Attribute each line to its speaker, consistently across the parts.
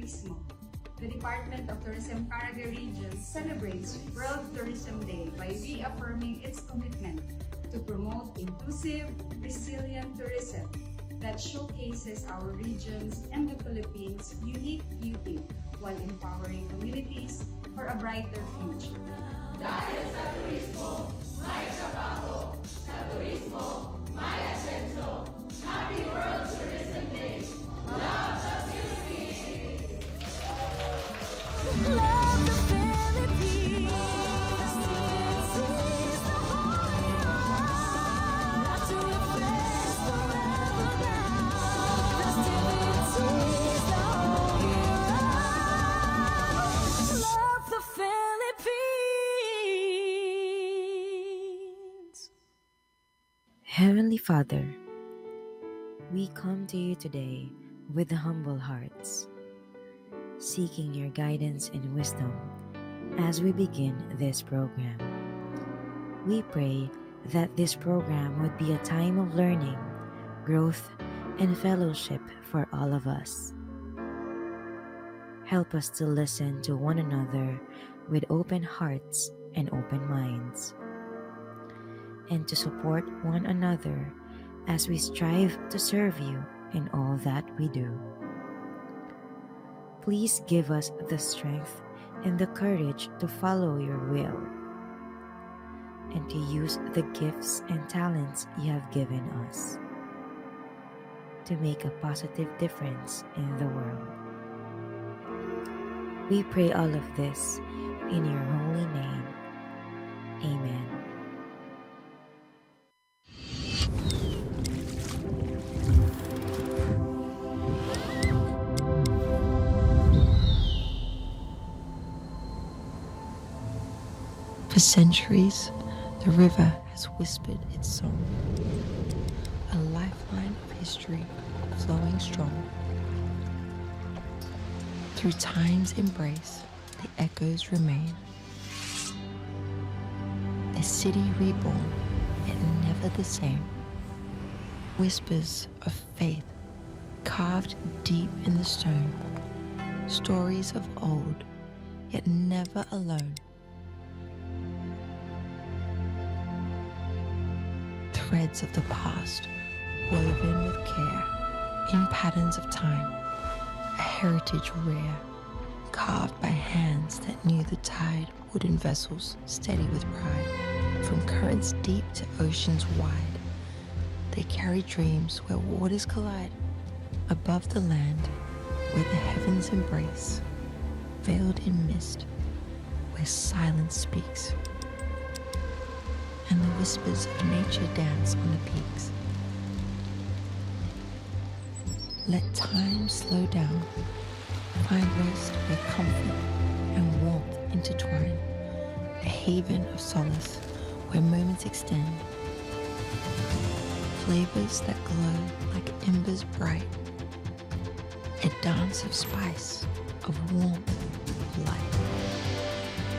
Speaker 1: Turismo. The Department of Tourism Caraga Region celebrates World Tourism Day by reaffirming its commitment to promote inclusive, resilient tourism that showcases our regions and the Philippines' unique beauty while empowering communities for a brighter future.
Speaker 2: Dahil sa turismo, may trabaho. Sa turismo, may asenso. Happy World Tourism Day! Love the Philippines!
Speaker 3: Love the Philippines. This is the holy land. Not to replace forever now. Festivities the whole year round. Love the Philippines.
Speaker 4: Heavenly Father, we come to you today with humble hearts, seeking your guidance and wisdom as we begin this program. We pray that this program would be a time of learning, growth, and fellowship for all of us. Help us to listen to one another with open hearts and open minds, and to support one another as we strive to serve you in all that we do. Please give us the strength and the courage to follow your will and to use the gifts and talents you have given us to make a positive difference in the world. We pray all of this in your holy name. Amen.
Speaker 5: For centuries, the river has whispered its song, a lifeline of history flowing strong. Through time's embrace, the echoes remain. A city reborn, yet never the same. Whispers of faith carved deep in the stone. Stories of old, yet never alone. Threads of the past, woven with care, in patterns of time, a heritage rare, carved by hands that knew the tide, wooden vessels steady with pride, from currents deep to oceans wide. They carry dreams where waters collide, above the land, where the heavens embrace, veiled in mist, where silence speaks, and the whispers of nature dance on the peaks. Let time slow down, find rest where comfort and warmth intertwine, a haven of solace where moments extend, flavors that glow like embers bright, a dance of spice, of warmth, of light,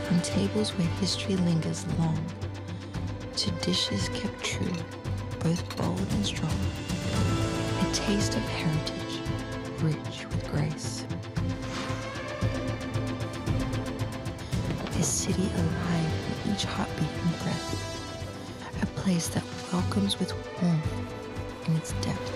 Speaker 5: from tables where history lingers long, to dishes kept true, both bold and strong. A taste of heritage, rich with grace. A city alive in each heartbeat and breath. A place that welcomes with warmth in its depth.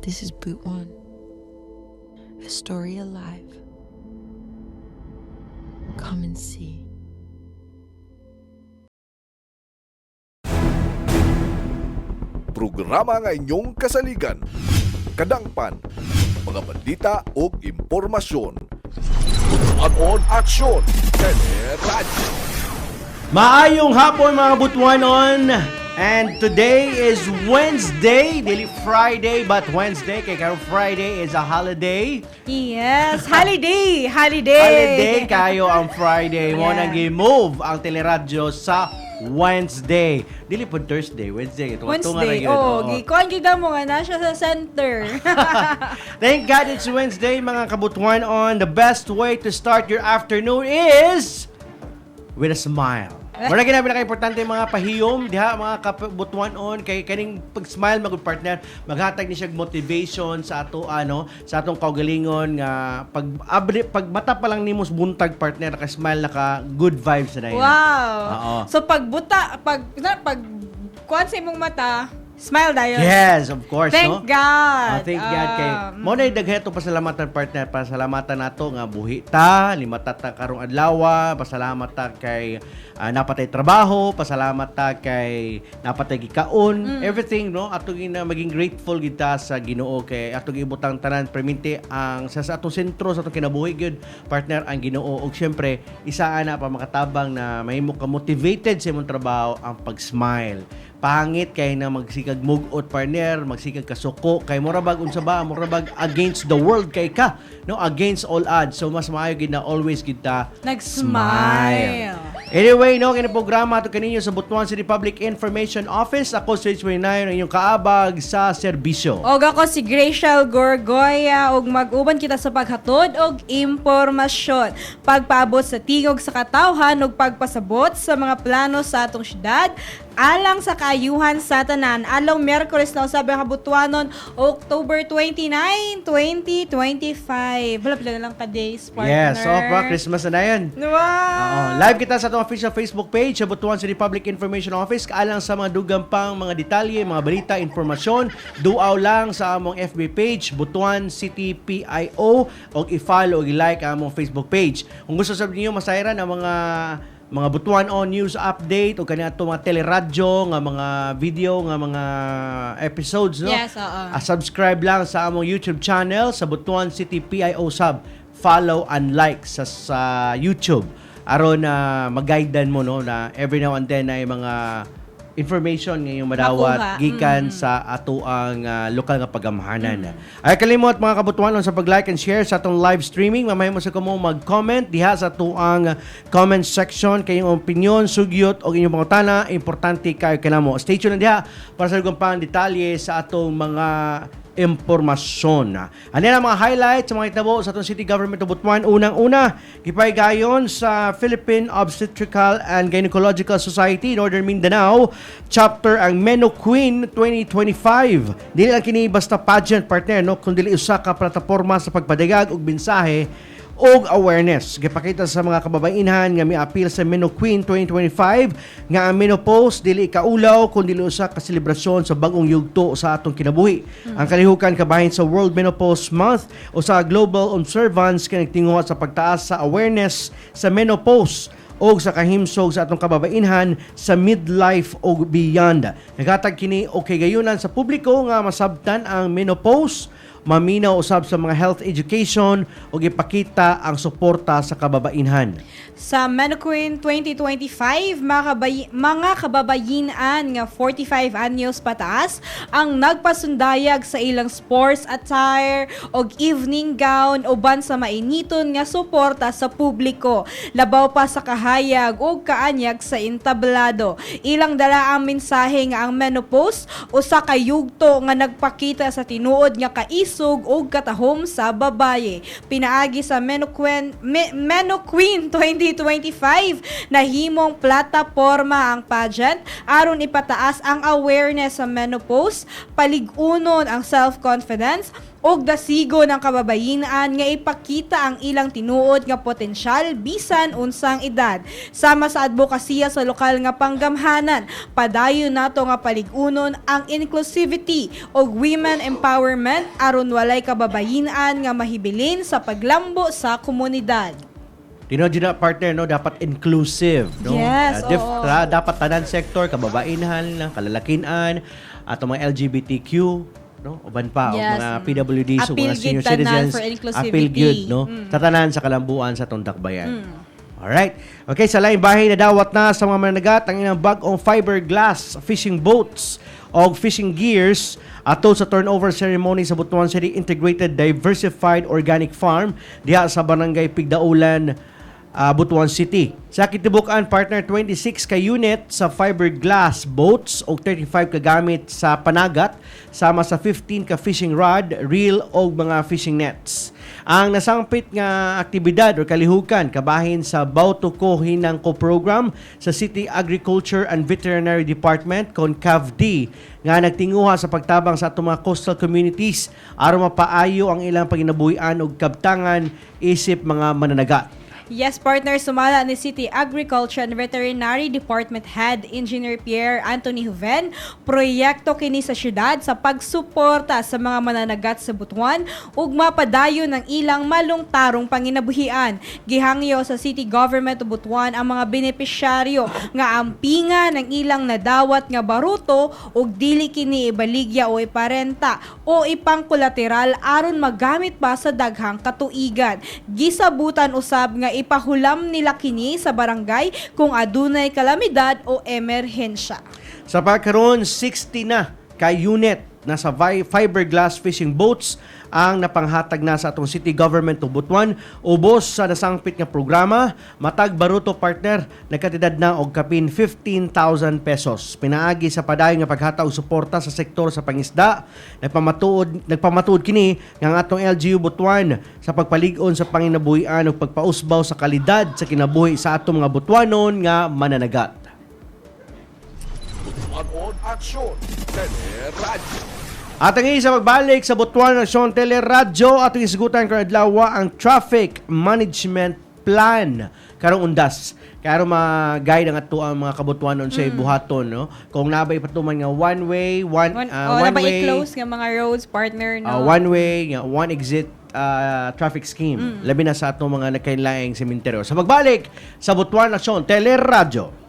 Speaker 5: This is Boot One, a story alive. Come and see.
Speaker 6: Programa nga inyong kasaligan. Kadangpan, mga balita o impormasyon. Butuan aksyon. Radyo.
Speaker 7: Maayong hapon mga Butuanon. And today is Wednesday, daily Friday, but Wednesday, kay karong Friday is a holiday.
Speaker 8: Yes, holiday.
Speaker 7: Holiday kayo ang Friday. Mo
Speaker 8: Yeah.
Speaker 7: nang gi-move ang teleradyo sa Wednesday. Dili po Thursday, Wednesday.
Speaker 8: Wednesday. Gikuan kita mo nga na siya sa center.
Speaker 7: Thank God it's Wednesday, mga Kabutuanon. The best way to start your afternoon is with a smile. Muna gina pinaka-importante mga pahiyom, diha mga kabutuanon kay kaning pag-smile magud partner, maghatag ni siya motivation sa ato sa atong kaugalingon nga pag mata pa lang nimos buntag partner naka-smile naka good vibes na yun.
Speaker 8: Wow.
Speaker 7: Oo.
Speaker 8: So pag kuan sa imong mata, smile dayon.
Speaker 7: Yes, of course, no?
Speaker 8: Thank God.
Speaker 7: Thank God kay mo na dagheto pasalamatan partner, pasalamatan nato nga buhi ta, limata ta karong adlaw, pasalamat ta kay napatay trabaho, pasalamat ta kay napatay gikaon, everything, no? Ato gina maging grateful gid ta sa Ginoo kay ato gibutang tanan perminti ang sa atong sentro sa atong kinabuhi gyud partner ang Ginoo ug syempre isa ana pa makatabang na mahimo ka motivated sa imong trabaho ang pag-smile. Pangit kay na magsikag mugot partner, magsikag kasuko kay mura bag unsa ba, mura bag against the world kay ka, no? Against all odds. So mas maayo gid na always gid ta
Speaker 8: nag-smile.
Speaker 7: Anyway, no, kini programa to kaninyo sa Butuan City Public Information Office. Ako si H29 ang inyong kaabag sa serbisyo.
Speaker 8: Og ako si Gracial Gorgoya og mag-uban kita sa paghatod og impormasyon, pagpaabot sa tingog sa katawhan ug pagpasabot sa mga plano sa atong syudad alang sa kaayuhan sa tanan. Along Miyerkules na usabi ang Kabutuanon, October 29, 2025. Wala pala na lang ka-days, partner.
Speaker 7: Yes, so pa Christmas na yan.
Speaker 8: Wow!
Speaker 7: Live kita sa atong official Facebook page, sa Butuan City Public Information Office. Kaalang sa mga dugang pang mga detalye, mga balita, informasyon, duaw lang sa among FB page, Butuan City PIO, o i-follow o i-like ang among Facebook page. Kung gusto sabihin niyo masayran ang mga Butuan on news update o kaniadto mga teleradyo nga mga video nga mga episodes, no?
Speaker 8: Yes, oo.
Speaker 7: Subscribe lang sa among YouTube channel sa Butuan City PIO sub. Follow and like sa YouTube aron na mag-guidean mo, no, na every now and then ay mga information ngayong madawat
Speaker 8: Makuha.
Speaker 7: gikan sa ato ang lokal nga pagamhanan. Ay kalimot mga Kabutuanon sa pag-like and share sa atong live streaming. Mamay mo sa kamo mag-comment diha sa ato ang comment section kayong opinion, sugyot o inyong pangutana, importante kayo kanamo. Stay tuned diha para sa lugong pang detalye sa atong mga impormasyon. Ano ang mga highlights sa mga itabo sa atong City Government of Butuan? Unang-una, gipahigayon sa Philippine Obstetrical and Gynecological Society Northern Mindanao, chapter ang Meno Queen 2025. Dili lang kini basta pageant partner, no, kundi usa ka plataporma sa pagpadagag og mensahe og awareness. Gipakita sa mga kababainhan nga mi-appeal sa Meno Queen 2025 nga ang menopause dili kaulaw kundi usa ka selebrasyon sa bag-ong yugto sa atong kinabuhi. Ang kalihukan kabahin sa World Menopause Month o sa Global Observance kay nagtinguha sa pagtaas sa awareness sa menopause o sa kahimsog sa atong kababainhan sa midlife o beyond. Naghatag kini o kay gayunan sa publiko nga masabtan ang menopause, maminaw usab sa mga health education o ipakita ang suporta sa kababainhan.
Speaker 8: Sa Menoqueen 2025, mga kababayinan nga 45 anyos pataas ang nagpasundayag sa ilang sports attire o evening gown uban sa mainiton nga suporta sa publiko. Labaw pa sa kahayag o kaanyag sa entablado. Ilang dala ang mensahe nga ang menopause usa ka yugto nga nagpakita sa tinuod nga kaisog o katahom sa babaye. Pinaagi sa Menoqueen 2025 na himong plataporma ang pageant aron ipataas ang awareness sa menopause, paligunon ang self-confidence og dasigo ng kababayinan nga ipakita ang ilang tinuod nga potensyal bisan unsang edad. Sama sa advokasya sa lokal nga panggamhanan, padayon nato nga paligunon ang inclusivity og women empowerment aron walay kababayinan nga mahibilin sa paglambo sa komunidad.
Speaker 7: Tino na partner, no, dapat inclusive, no?
Speaker 8: Yes, oo.
Speaker 7: Dapat tanan sector, kababaihan, kalalakinan, at mga LGBTQ, no? Uban pa, o
Speaker 8: Yes.
Speaker 7: mga PWDs, o
Speaker 8: Appeal
Speaker 7: mga senior
Speaker 8: gid tanan
Speaker 7: citizens,
Speaker 8: for inclusivity.
Speaker 7: appeal good, no? Tatanan sa kalambuan sa Tundakbayan. Alright. Okay, sa laing bahay na dawat na sa mga mananagat ang ilang bag-ong fiberglass fishing boats o fishing gears ato sa turnover ceremony sa Butuan City Integrated Diversified Organic Farm diha sa Barangay Pigdaulan, Butuan City. Sa kitibukan, partner, 26 ka unit sa fiberglass boats o 35 ka gamit sa panagat sama sa 15 ka fishing rod, reel o mga fishing nets. Ang nasangpit nga aktibidad o kalihukan kabahin sa Bautuko Hinangko program sa City Agriculture and Veterinary Department kon CAVD nga nagtinguha sa pagtabang sa atong mga coastal communities aron mapaayo ang ilang panginabuhian og kabtangan isip mga mananagat.
Speaker 8: Yes, partner, sumala ni City Agriculture and Veterinary Department Head Engineer Pierre Anthony Juven, proyekto kini sa syudad sa pagsuporta sa mga mananagat sa Butuan ug mapadayon ng ilang malungtarong panginabuhian. Gihangyo sa City Government of Butuan ang mga benepisyaryo nga ampinga ng ilang nadawat nga baruto ug dili kini ibaligya o iparenta o ipangkolateral aron magamit pa sa daghang katuigan. Gisabutan usab nga ipahulam nila kini sa barangay kung adunay kalamidad o emerhensya.
Speaker 7: Sa pagkaroon, 60 na ka unit na sa fiberglass fishing boats ang napanghatag na sa atong City Government of Butuan. Ubos sa nasangpit nga programa, matag baruto partner, nagkatidad na og kapin 15,000 pesos. Pinaagi sa padayon nga paghataw suporta sa sektor sa pangisda. Nagpamatuod kini nga ang atong LGU Butuan sa pagpalig-on sa panginabuhian ug pagpausbaw sa kalidad sa kinabuhi sa atong mga Butuanon nga mananagat.
Speaker 6: Butuan Aksyon, Teleradyo.
Speaker 7: At ang isa pagbalik sa Butuan Aksyon Teleradyo at isgutan karong adlaw ang Traffic Management Plan karong undas. Karo ma-guide ang ato ang mga kabutuanon sa buhaton, no? Kung nabay patuman nga one way, one way,
Speaker 8: close nga mga roads, partner, no?
Speaker 7: one way, nga one exit traffic scheme. Labi na sa ato mga nagkainlaing sementeryo. Sa pagbalik sa Butuan Aksyon Teleradyo.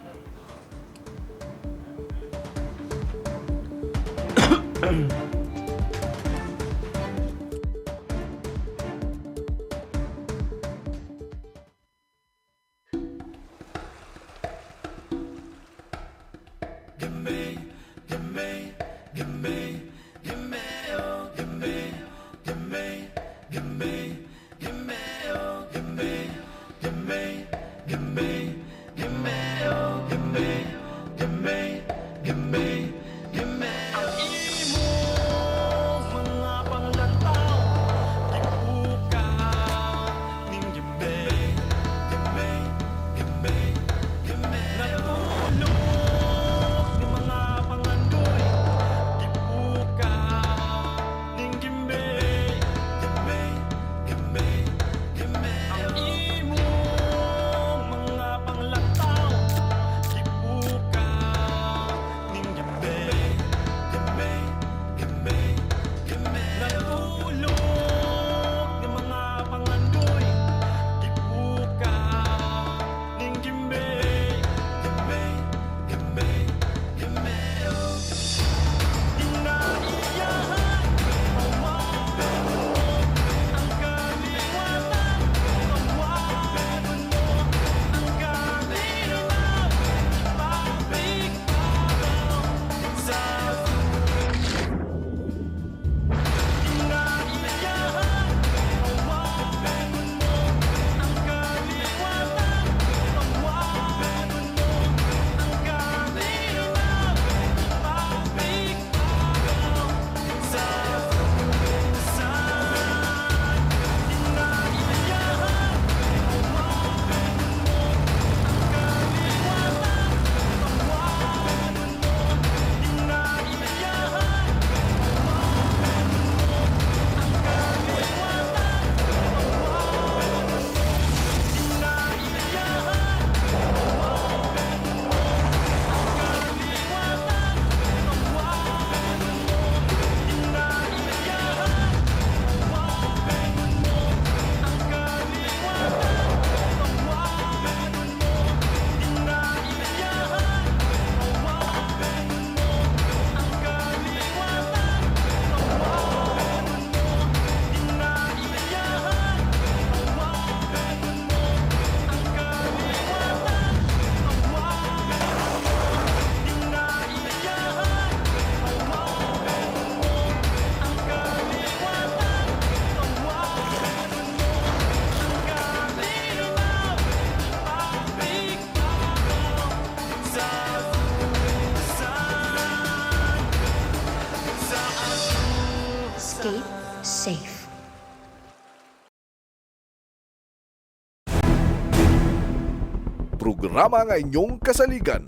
Speaker 6: programa nga inyong kasaligan.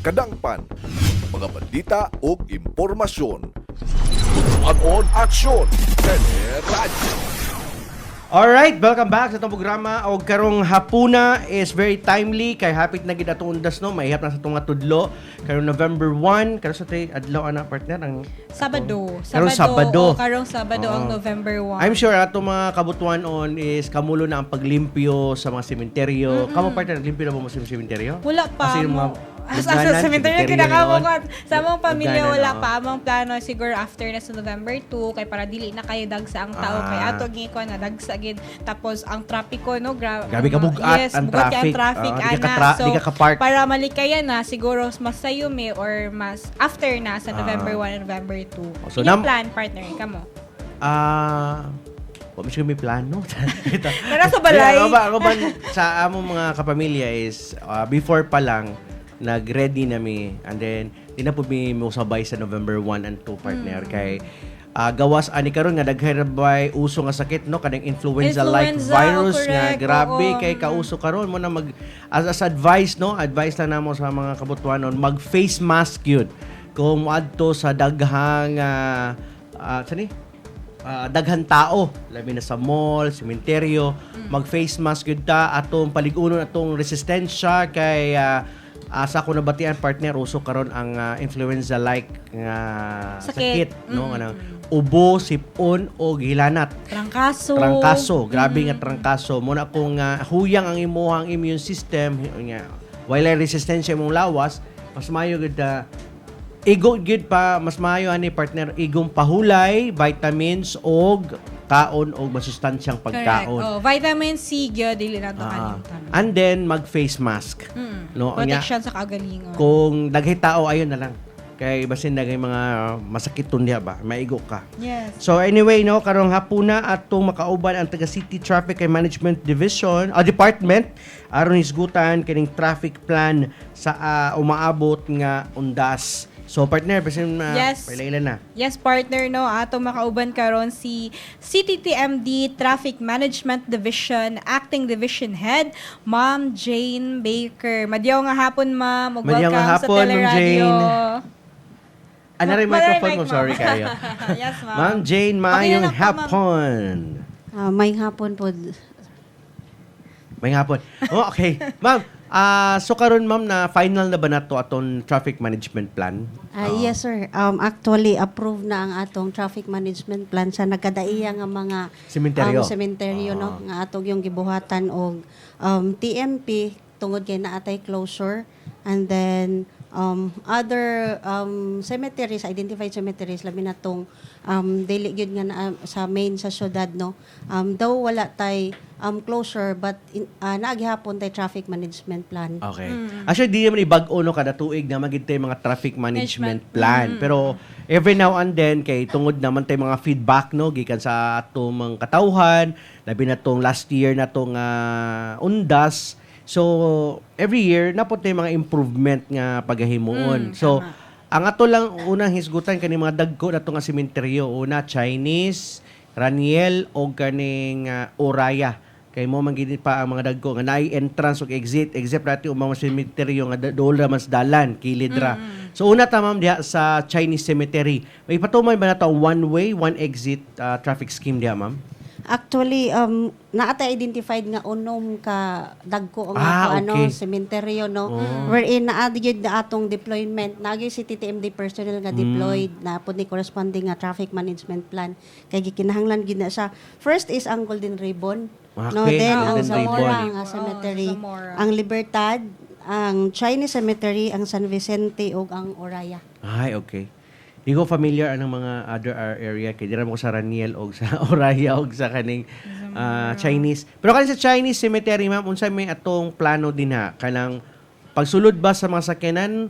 Speaker 6: Kadangpan, mga balita o impormasyon. Tutuan aksyon, Teleradyo.
Speaker 7: Alright, welcome back sa itong programa. O karong hapuna is very timely kay hapit na gid atong undas no, maihap na sa itong nga tudlo. Karong November 1, karong sa tay adlaw ana partner ang
Speaker 8: Sabado.
Speaker 7: Karong Sabado.
Speaker 8: Karong Sabado ang November 1.
Speaker 7: I'm sure ato mga kabutuan on is kamulo na ang paglimpyo sa mga sementeryo. Kamo partner naglimpyo na ba mo sa sementeryo?
Speaker 8: Wala pa.
Speaker 7: Kasi yung mga
Speaker 8: Sa
Speaker 7: ugnanan,
Speaker 8: cemetery
Speaker 7: cemetery
Speaker 8: kinakamo
Speaker 7: yun.
Speaker 8: ko. Sa among pamilya
Speaker 7: Ugnanan,
Speaker 8: wala
Speaker 7: oo.
Speaker 8: pa. Among plano siguro after na sa November 2 kay para dili na kayo dagsa ang tao kay ato gi ko na dagsa gid. Tapos ang trapiko no
Speaker 7: Grabe ka bugat ang
Speaker 8: bugat
Speaker 7: traffic.
Speaker 8: ang traffic
Speaker 7: Di ka
Speaker 8: ana.
Speaker 7: di ka ka-park.
Speaker 8: Para malikayan na siguro mas sayumi or mas after na sa November 1 and November 2.
Speaker 7: So,
Speaker 8: So plan partner kamo.
Speaker 7: Wa mi may plano.
Speaker 8: Tara sa balay.
Speaker 7: Ako ba sa among mga kapamilya is before pa lang nag-ready na mi and then di na po mi musabay sa November 1 and 2 partner kay gawas ani karon nga daghay bay uso nga sakit no kanang influenza like
Speaker 8: Influenza,
Speaker 7: virus
Speaker 8: correct,
Speaker 7: nga grabe
Speaker 8: oo.
Speaker 7: kay kauso karon mo na mag as advice no advice lang namo sa mga kabutuanon mag face mask yun kung moadto sa daghang sani daghan tao labi na sa mall, sementeryo mag face mask yun ta atong paligunon atong resistensya kay sa ako nabatian partner uso karon ang influenza like nga sakit no kanang ubo, sipon o gilanat. Trangkaso, grabe nga trangkaso. Muna kung huyang ang imuhang immune system nga wala resistensya imong lawas, mas mayo gid igo gid pa mas maayo ani partner igong pahulay, vitamins og kaon og masustansyang pagkaon.
Speaker 8: Correct. Oh, vitamin C gyud dili na to kalimutan.
Speaker 7: And then mag face mask. No,
Speaker 8: Protection sa kagalingon.
Speaker 7: kung daghay tao ayon na lang. Kay basin daghay mga masakiton diha ba, maigo ka.
Speaker 8: Yes.
Speaker 7: So anyway no, karong hapuna atong makauban ang taga City Traffic and Management Division, Department aron hisgutan kining traffic plan sa umaabot nga undas. So partner, basin
Speaker 8: Yes.
Speaker 7: pailan na.
Speaker 8: Yes, partner, no. Ato makauban karon si CTTMD Traffic Management Division Acting Division Head, Ma'am Jane Baker. Madyaw nga hapon, ma'am. Ug
Speaker 7: Madyaw nga
Speaker 8: welcome sa
Speaker 7: hapon, Ma'am
Speaker 8: Teleradio.
Speaker 7: Ano rin microphone mo?
Speaker 8: Ma'am.
Speaker 7: Sorry kayo.
Speaker 8: Yes, ma'am.
Speaker 7: Ma'am Jane,
Speaker 8: Okay
Speaker 7: maayong
Speaker 8: na po, ma'am.
Speaker 7: hapon.
Speaker 9: May hapon po.
Speaker 7: May hapon. Oh, okay. Ma'am, so karon ma'am na final na ba nato aton traffic management plan?
Speaker 9: Yes, sir. Actually, approved na ang atong traffic management plan sa nagkadaiya nga mga
Speaker 7: Sementeryo.
Speaker 9: sementeryo, no? Nga atong yung gibuhatan og TMP tungod kay naatay closure, and then other cemeteries, identified cemeteries, labi na tong dili gyud nga sa main sa syudad, no? Daw wala tay closure, but naagihapon tay traffic management plan.
Speaker 7: Okay. Actually, di naman ibag-o no kada tuig na magid tay mga traffic management plan. Pero every now and then kay tungod naman tay mga feedback no gikan sa atong mga katawhan, labi na tong last year na tong undas. So every year napot tay mga improvement nga pagahimuon. So ang ato lang unang hisgutan kani mga dagko nato nga sementeryo, una Chinese, Raniel o kaning Oraya. Kay mo man gid pa ang mga dagko nga naay entrance ug exit natin ang mga cemetery nga dool ra mas dalan kilid ra. So una ta ma'am diha sa Chinese cemetery. May patuman ba nato one way one exit traffic scheme diha ma'am?
Speaker 9: Actually, naata identified nga unom ka dagko
Speaker 7: okay.
Speaker 9: sementeryo, no? Wherein naadgyud na atong deployment, naagyo si TTMD personnel nga deployed na pud ni corresponding nga traffic management plan. Kay gikinahanglan gid na siya. First is ang Golden Ribbon, no?
Speaker 7: Okay,
Speaker 9: Then ang
Speaker 7: Golden
Speaker 9: Zamora
Speaker 7: Ribbon.
Speaker 9: nga cemetery,
Speaker 8: Zamora.
Speaker 9: ang Libertad, ang Chinese cemetery, ang San Vicente ug ang Oraya.
Speaker 7: Ay, okay. Di ko familiar anong mga other area kay dira mo sa Raniel o sa Oraya o sa kaning Chinese. Pero kanang sa Chinese cemetery ma'am, unsay may atong plano din ha kanang pagsulod ba sa mga sakyanan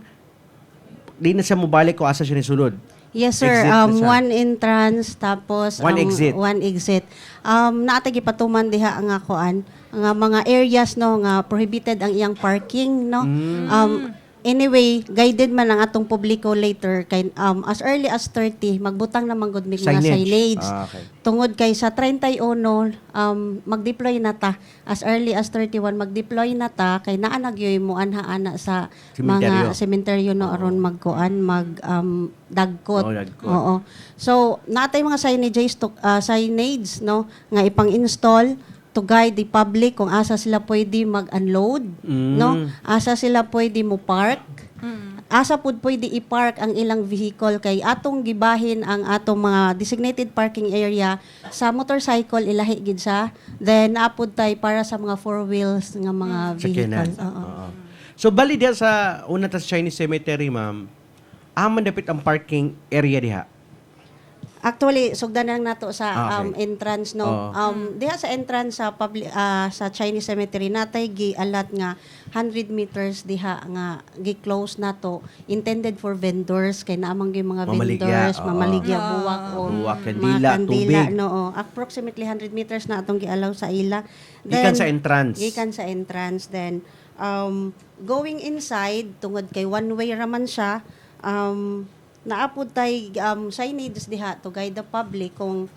Speaker 7: di na siya mobalik o asa siya ni sulod?
Speaker 9: Yes, sir.
Speaker 7: Exit na siya.
Speaker 9: One entrance, tapos
Speaker 7: One exit.
Speaker 9: One exit. Naatay gipatuman diha ang kuan, nga mga areas, no, nga prohibited ang iyang parking, no. anyway, guided man ang atong publiko later kay as early as 30 magbutang na manggod mig mga signage.
Speaker 7: Okay.
Speaker 9: Tungod kay sa 31 mag-deploy na ta as early as 31 mag-deploy na ta kay naa nagyoy mo anha-ana sa
Speaker 7: Sementeryo.
Speaker 9: mga sementeryo no aron magkuan dagkot.
Speaker 7: Oh, dagkot.
Speaker 9: Oo. So natay mga signage no nga ipang-install to guide the public kung asa sila pwede mag-unload, no? Asa sila pwede mo park. Asa pud pwede i-park ang ilang vehicle kay atong gibahin ang atong mga designated parking area sa motorcycle ilahi gid sa then apud tay para sa mga four wheels nga mga
Speaker 7: Sakyanan.
Speaker 9: vehicle. Oo.
Speaker 7: Oo. So bali diha sa una ta sa Chinese Cemetery, ma'am, aman dapit ang parking area diha.
Speaker 9: Actually, sugdan lang nato sa
Speaker 7: Okay.
Speaker 9: entrance no.
Speaker 7: Oo.
Speaker 9: Diha sa entrance sa sa Chinese Cemetery natay gialat nga 100 meters diha nga gi-close nato intended for vendors kay naamang gyud mga
Speaker 7: Mamaligya,
Speaker 9: vendors,
Speaker 7: oo.
Speaker 9: mamaligya buwak o
Speaker 7: Buwak,
Speaker 9: mga
Speaker 7: kandila,
Speaker 9: kandila,
Speaker 7: tubig.
Speaker 9: no. Approximately 100 meters na atong gialaw sa ila.
Speaker 7: Gikan sa entrance.
Speaker 9: Gikan sa entrance then going inside tungod kay one way raman siya naapod tay signage diha to guide the public kung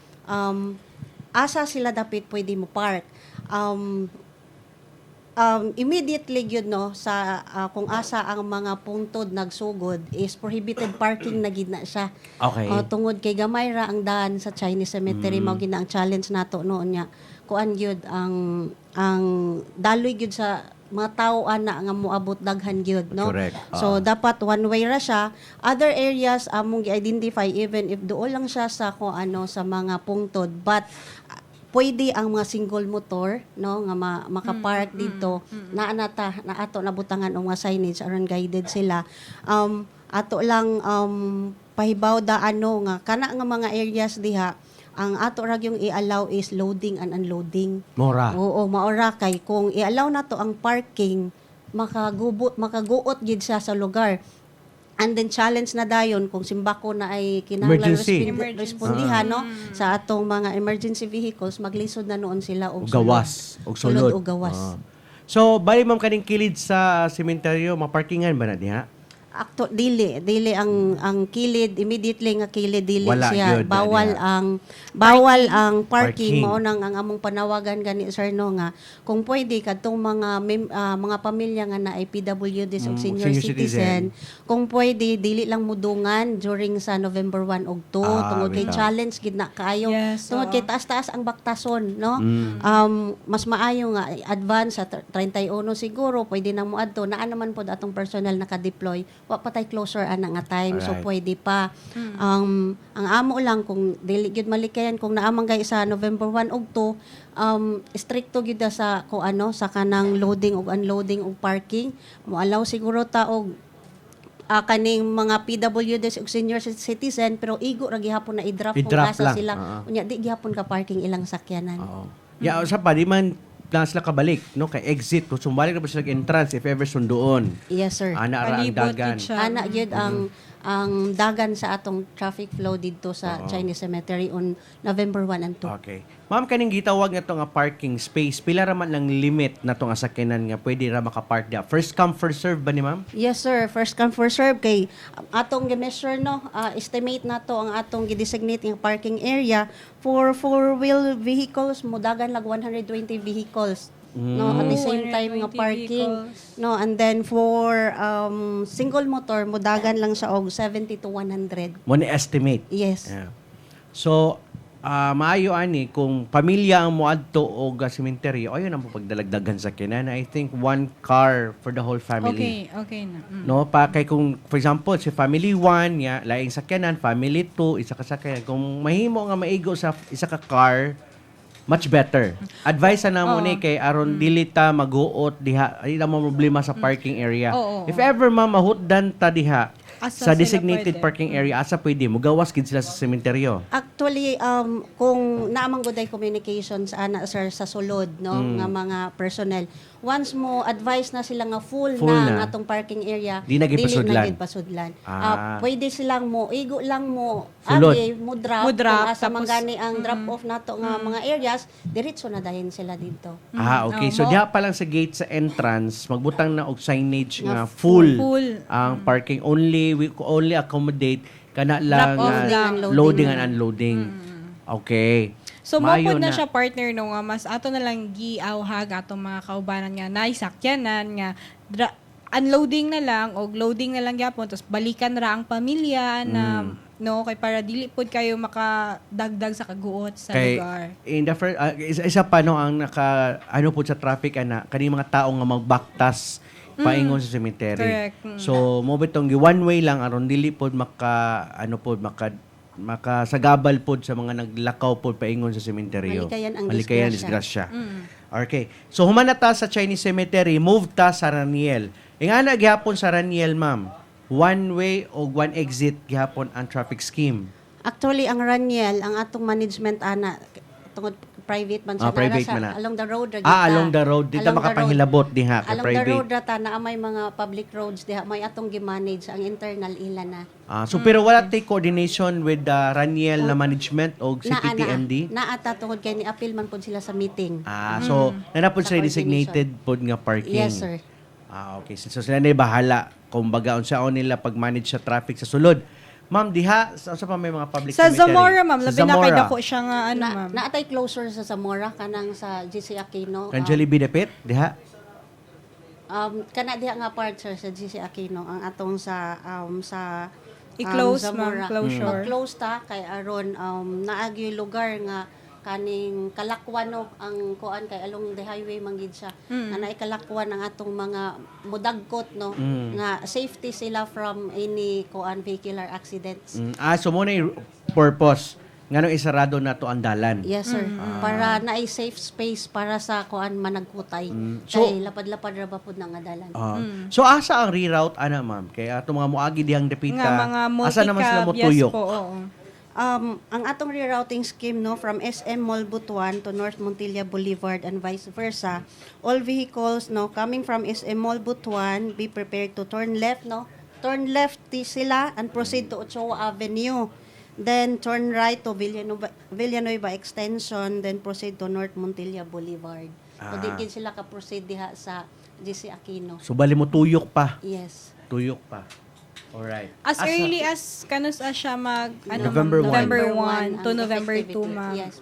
Speaker 9: asa sila dapit pwede mo park. Immediately yun no sa kung asa ang mga puntod nagsugod is prohibited parking na gid na siya.
Speaker 7: Okay.
Speaker 9: Tungod kay gamay ra ang daan sa Chinese Cemetery mao gid na ang challenge nato noon nya. Kuan gyud ang daloy gyud sa mga tao ana nga moabot daghan gyud no.
Speaker 7: Correct.
Speaker 9: So dapat one way ra siya. Other areas among gi-identify even if dool lang siya sa kung ano sa mga pungtod but pwede ang mga single motor no nga makapark dito na ato nabutangan og mga signage aron guided sila. Ato lang pahibaw da ano nga kana nga mga areas diha ang ato ra yung i-allow is loading and unloading.
Speaker 7: Mora.
Speaker 9: Oo, maora kay kung i-allow nato ang parking makaguot gid siya sa lugar. And then challenge na dayon kung simbako na ay kinahanglan
Speaker 7: Emergency.
Speaker 9: respondihan no sa atong mga emergency vehicles maglisod na noon sila og
Speaker 7: Gawas. Og sulod.
Speaker 9: og gawas.
Speaker 7: So, bali ma'am kaning kilid sa sementeryo, maparkingan ba na diha?
Speaker 9: Dili ang kilid immediately nga kilid dili
Speaker 7: Wala
Speaker 9: siya
Speaker 7: gyud,
Speaker 9: bawal
Speaker 7: diha.
Speaker 9: ang parking
Speaker 7: Parking.
Speaker 9: mao nang ang among panawagan gani sir no nga kung pwede kadtong mga pamilya nga naay PWDs ug senior citizen kung pwede dili lang mudungan during sa November 1 ug 2 tungod kay
Speaker 7: bitaw.
Speaker 9: challenge gid na kaayo
Speaker 8: Yes,
Speaker 9: tungod kay taas-taas ang baktason no mas maayo nga advance sa 31 siguro pwede nang moadto naa naman pod atong personnel naka-deploy wa pa tay closer ana nga time so
Speaker 7: Alright.
Speaker 9: pwede pa ang amo lang kung dili gyud malikayan kung naamang gay sa November 1 ug 2 stricto gyud sa kung ano sa kanang loading ug unloading ug parking mo allow siguro ta og kaning mga PWDs ug senior citizen pero igo ra gihapon na i-drop kung
Speaker 7: I-drop
Speaker 9: asa
Speaker 7: lang,
Speaker 9: sila
Speaker 7: oo.
Speaker 9: unya di gihapon ka parking ilang sakyanan.
Speaker 7: Oo. Ya, sa pa di man na sila kabalik, no? Kay exit, kung sumbalik na ba sila entrance if ever sundoon.
Speaker 9: Yes sir.
Speaker 7: Ana ra ang
Speaker 8: Palibot
Speaker 7: dagan.
Speaker 8: gid siya.
Speaker 9: Ana gyud ang dagan sa atong traffic flow dito sa Chinese Cemetery on November 1 and 2.
Speaker 7: Okay. Ma'am, kaning gitawag nga to nga parking space, pila ra man lang limit na to nga sakyanan nga pwede ra makapark dia. First come, first serve ba ni ma'am?
Speaker 9: Yes sir, first come first serve kay atong gi-measure no, estimate nato ang atong gi-designate nga parking area for four-wheel vehicles modagan lag 120 vehicles. No, at the same time nga
Speaker 8: 120
Speaker 9: parking.
Speaker 8: vehicles.
Speaker 9: No, and then for single motor modagan lang siya og 70 to 100.
Speaker 7: Mo ni estimate.
Speaker 9: Yes.
Speaker 7: Yeah. So, maayo ani kung pamilya ang moadto og sementeryo, ayun ang pagdalagdagan sa kinan. I think one car for the whole family.
Speaker 8: Okay na.
Speaker 7: No, pa kay kung for example si family 1 ya, laing sakyanan, family 2 isa ka sakyanan. Kung mahimo nga maigo sa isa ka car, much better. Advice na mo ni kay aron dili ta maguot diha, ay na mo problema sa parking area.
Speaker 8: Oo.
Speaker 7: If ever mamahutdan ta diha,
Speaker 8: Asa
Speaker 7: sa
Speaker 8: sila
Speaker 7: designated
Speaker 8: pwede?
Speaker 7: parking area, asa pwede mo gawas gid sila sa sementeryo.
Speaker 9: Actually, kung naamang good ay communications ana sir sa sulod no nga mga personnel, once mo advise na sila nga full
Speaker 7: Full
Speaker 9: na
Speaker 7: na.
Speaker 9: nga atong parking area,
Speaker 7: Di na gid pasudlan.
Speaker 9: na gid pasudlan. Pwede silang mo igo lang mo
Speaker 7: Sulod.
Speaker 9: mo drop,
Speaker 8: Mo drop,
Speaker 9: kung asa
Speaker 8: tapos-
Speaker 9: man gani ang drop off nato nga mga areas, diretso na dahin sila dito.
Speaker 7: Okay. So
Speaker 8: mo-
Speaker 7: diha pa lang sa gate sa entrance, magbutang na og signage nga full,
Speaker 8: Full.
Speaker 7: ang parking only, we only accommodate kana lang
Speaker 8: Drop off lang.
Speaker 7: loading and unloading. Okay.
Speaker 8: So,
Speaker 7: Maayo
Speaker 8: mapod na siya partner no nga mas ato na lang giawhag atong mga kaubanan nga naisakyanan nga unloading na lang o loading na lang gyapon tapos balikan ra ang pamilya na no kay para dili pod kayo makadagdag sa kaguot sa
Speaker 7: Kay
Speaker 8: lugar.
Speaker 7: in the first, isa pa no ang naka ano po sa traffic ana kani mga tao nga magbaktas paingon sa cemetery.
Speaker 8: Correct.
Speaker 7: So mo bitong one way lang aron dili pod makasagabal pod sa mga naglakaw pod paingon sa sementeryo.
Speaker 9: Malikayan ang
Speaker 7: disgrasya. Okay. So human na ta sa Chinese Cemetery, move ta sa Raniel. Ingana gihapon sa Raniel, ma'am. One way o one exit gihapon ang traffic scheme.
Speaker 9: Actually, ang Raniel, ang atong management ana tungod private man siya
Speaker 7: Private
Speaker 9: sa
Speaker 7: man na.
Speaker 9: along the road ra gid
Speaker 7: Along the road. Dito
Speaker 9: Along the
Speaker 7: makapanghilabot diha kay
Speaker 9: Along the
Speaker 7: private.
Speaker 9: road rata na may mga public roads diha may atong gi-manage ang internal ila na.
Speaker 7: So pero wala tay coordination with the Raniel na management o CPTMD?
Speaker 9: Naata tungod kay ni appeal man pud sila sa meeting.
Speaker 7: So nanapod
Speaker 9: Sa
Speaker 7: sila designated pod nga parking.
Speaker 9: Yes, sir.
Speaker 7: Okay. So sila na bahala kung baga unsa nila pag-manage sa traffic sa sulod. Ma'am, diha sa pa may mga public
Speaker 8: Sa
Speaker 7: cemetery?
Speaker 8: Zamora, ma'am,
Speaker 7: Sa
Speaker 8: labi na kay
Speaker 7: Zamora.
Speaker 8: dako siya nga ano, ma'am.
Speaker 9: Naatay closer sa Zamora kanang sa GC Aquino.
Speaker 7: Kanjali Bidapit, diha?
Speaker 9: Kana diha nga part sir sa GC Aquino ang atong sa
Speaker 8: I-close,
Speaker 9: Zamora.
Speaker 8: ma'am, closure.
Speaker 9: Mag-close ta kay aron naagi lugar nga kaning kalakwan no ang kuan kay along the highway manggid siya. Na naay kalakwan ang atong mga mudagkot no nga safety sila from any kuan vehicular accidents.
Speaker 7: So mo na yung purpose nganong isarado na to ang dalan.
Speaker 9: Yes sir. Para naay safe space para sa kuan managkutay.
Speaker 7: So-
Speaker 9: Kay lapad-lapad ra ba pud nga dalan.
Speaker 7: So asa ang reroute ana ma'am? Kay ato mga muagi dihang dapita.
Speaker 8: Nga mga
Speaker 7: asa naman sila
Speaker 8: multi-cab, yes
Speaker 7: motuyok?
Speaker 8: po, oo.
Speaker 9: Ang atong rerouting scheme no from SM Mall Butuan to North Montilla Boulevard and vice versa, all vehicles no coming from SM Mall Butuan be prepared to turn left no. Turn left sila and proceed to Ochoa Avenue. Then turn right to Villanueva Extension, then proceed to North Montilla Boulevard. So di gid sila ka proceed diha sa GC Aquino.
Speaker 7: So bali mo tuyok pa.
Speaker 9: Yes.
Speaker 7: Tuyok pa. Alright.
Speaker 8: As early as kanos siya mag
Speaker 7: November 1.
Speaker 8: November 1
Speaker 9: 1
Speaker 8: to
Speaker 9: ang
Speaker 8: November 2,
Speaker 9: effectivity.
Speaker 8: ma'am.
Speaker 9: Yes.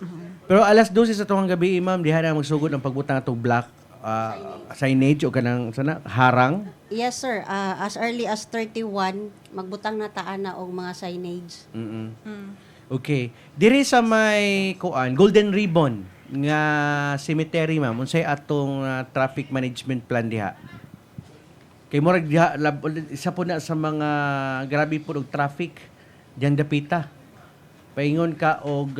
Speaker 7: Pero alas 12 sa tuwang gabi, ma'am, diha na magsugod ang pagbutang atong black signage o kanang sana harang.
Speaker 9: Yes sir, as early as 31 magbutang na taan na og mga signage.
Speaker 7: Okay. Diri sa may kuan Golden Ribbon nga cemetery, ma'am, unsay atong traffic management plan diha? Kay murag diha isa po na sa mga grabe po og traffic diyan dapita. Paingon ka og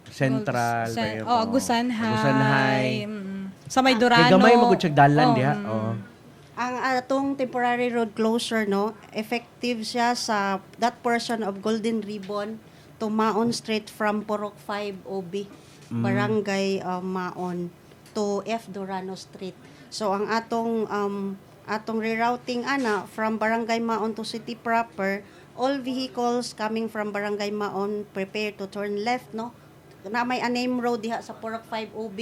Speaker 7: Central,
Speaker 8: Agusanhay. Sa may Durano.
Speaker 7: Kay gamay magud siya dalan
Speaker 8: Oo,
Speaker 7: diha. Oo.
Speaker 9: Ang atong temporary road closure no, effective siya sa that portion of Golden Ribbon to Maon Street from Purok 5 OB, Barangay Maon to F Durano Street. So ang atong rerouting ana from Barangay Maon to city proper, all vehicles coming from Barangay Maon prepare to turn left no. Na may name road diha sa Purok 5 OB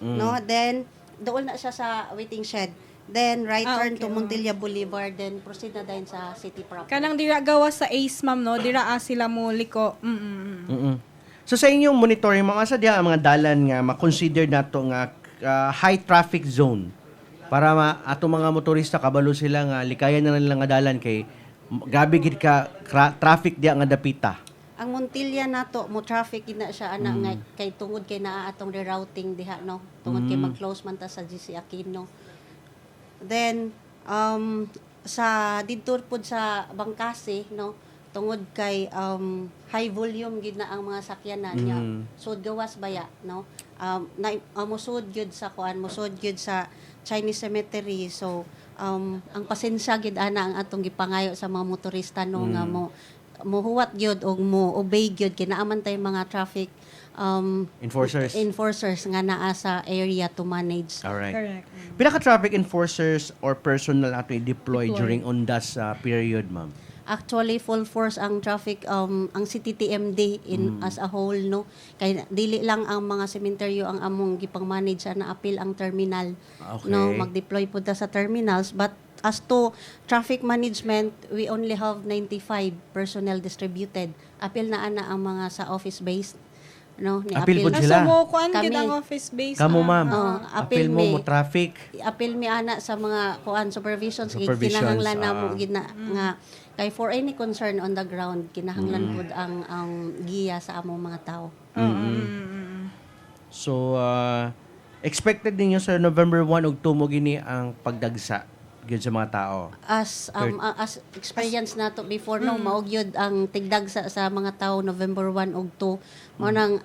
Speaker 9: no, then doon na siya sa waiting shed. Then right turn to Montilla Boulevard, then proceed na din sa city proper.
Speaker 8: Kanang dira gawa sa ACE, ma'am, no? Dira sila mo liko.
Speaker 7: So sa inyong monitoring, mga asa diha ang mga dalan nga ma-consider nato nga high traffic zone para ato mga motorista kabalo sila nga likayan na nila nga dalan kay gabi gid ka traffic diha nga dapita.
Speaker 9: Ang Montilla nato mo traffic na siya ana nga kay tungod kay naa atong rerouting diha no. Tungod kay mag-close man ta sa GC Aquino. Then sa didto pud sa Bangkasi no, tungod kay high volume gid na ang mga sakyanan niya. Sud gawas baya, no? Musud gyud sa kuan, musud gyud sa Chinese cemetery. So ang pasensya gid ana ang atong gipangayo sa mga motorista no nga mohuwat gyud og mo obey gyud kinaaman tay mga traffic enforcers nga naa sa area to manage.
Speaker 7: Alright.
Speaker 8: Correct.
Speaker 7: Pila ka traffic enforcers or personnel ato i-deploy during undas period, ma'am?
Speaker 9: Actually full force ang traffic ang CTTMD as a whole no kay dili lang ang mga sementeryo ang among gipang-manage na apil ang terminal no mag-deploy pud ta sa terminals but as to traffic management we only have 95 personnel distributed apil na ana ang mga sa office based no ni
Speaker 7: Apil pud
Speaker 8: Ah,
Speaker 7: sila.
Speaker 8: so mo kuan
Speaker 9: Kami.
Speaker 8: gid ang office base.
Speaker 7: Kamo, ma'am.
Speaker 9: apil
Speaker 7: Apil mo traffic.
Speaker 9: apil mi ana sa mga kuan supervisions
Speaker 7: Supervisions,
Speaker 9: kinahanglan na mo gid na nga kay for any concern on the ground kinahanglan pud ang giya sa among mga tao.
Speaker 7: So, expected ninyo sa November 1 ug 2 mo gini ang pagdagsa gyud sa mga tao.
Speaker 9: As experience nato before no mao gyud ang tigdag sa mga tao November 1 ug 2 mao nang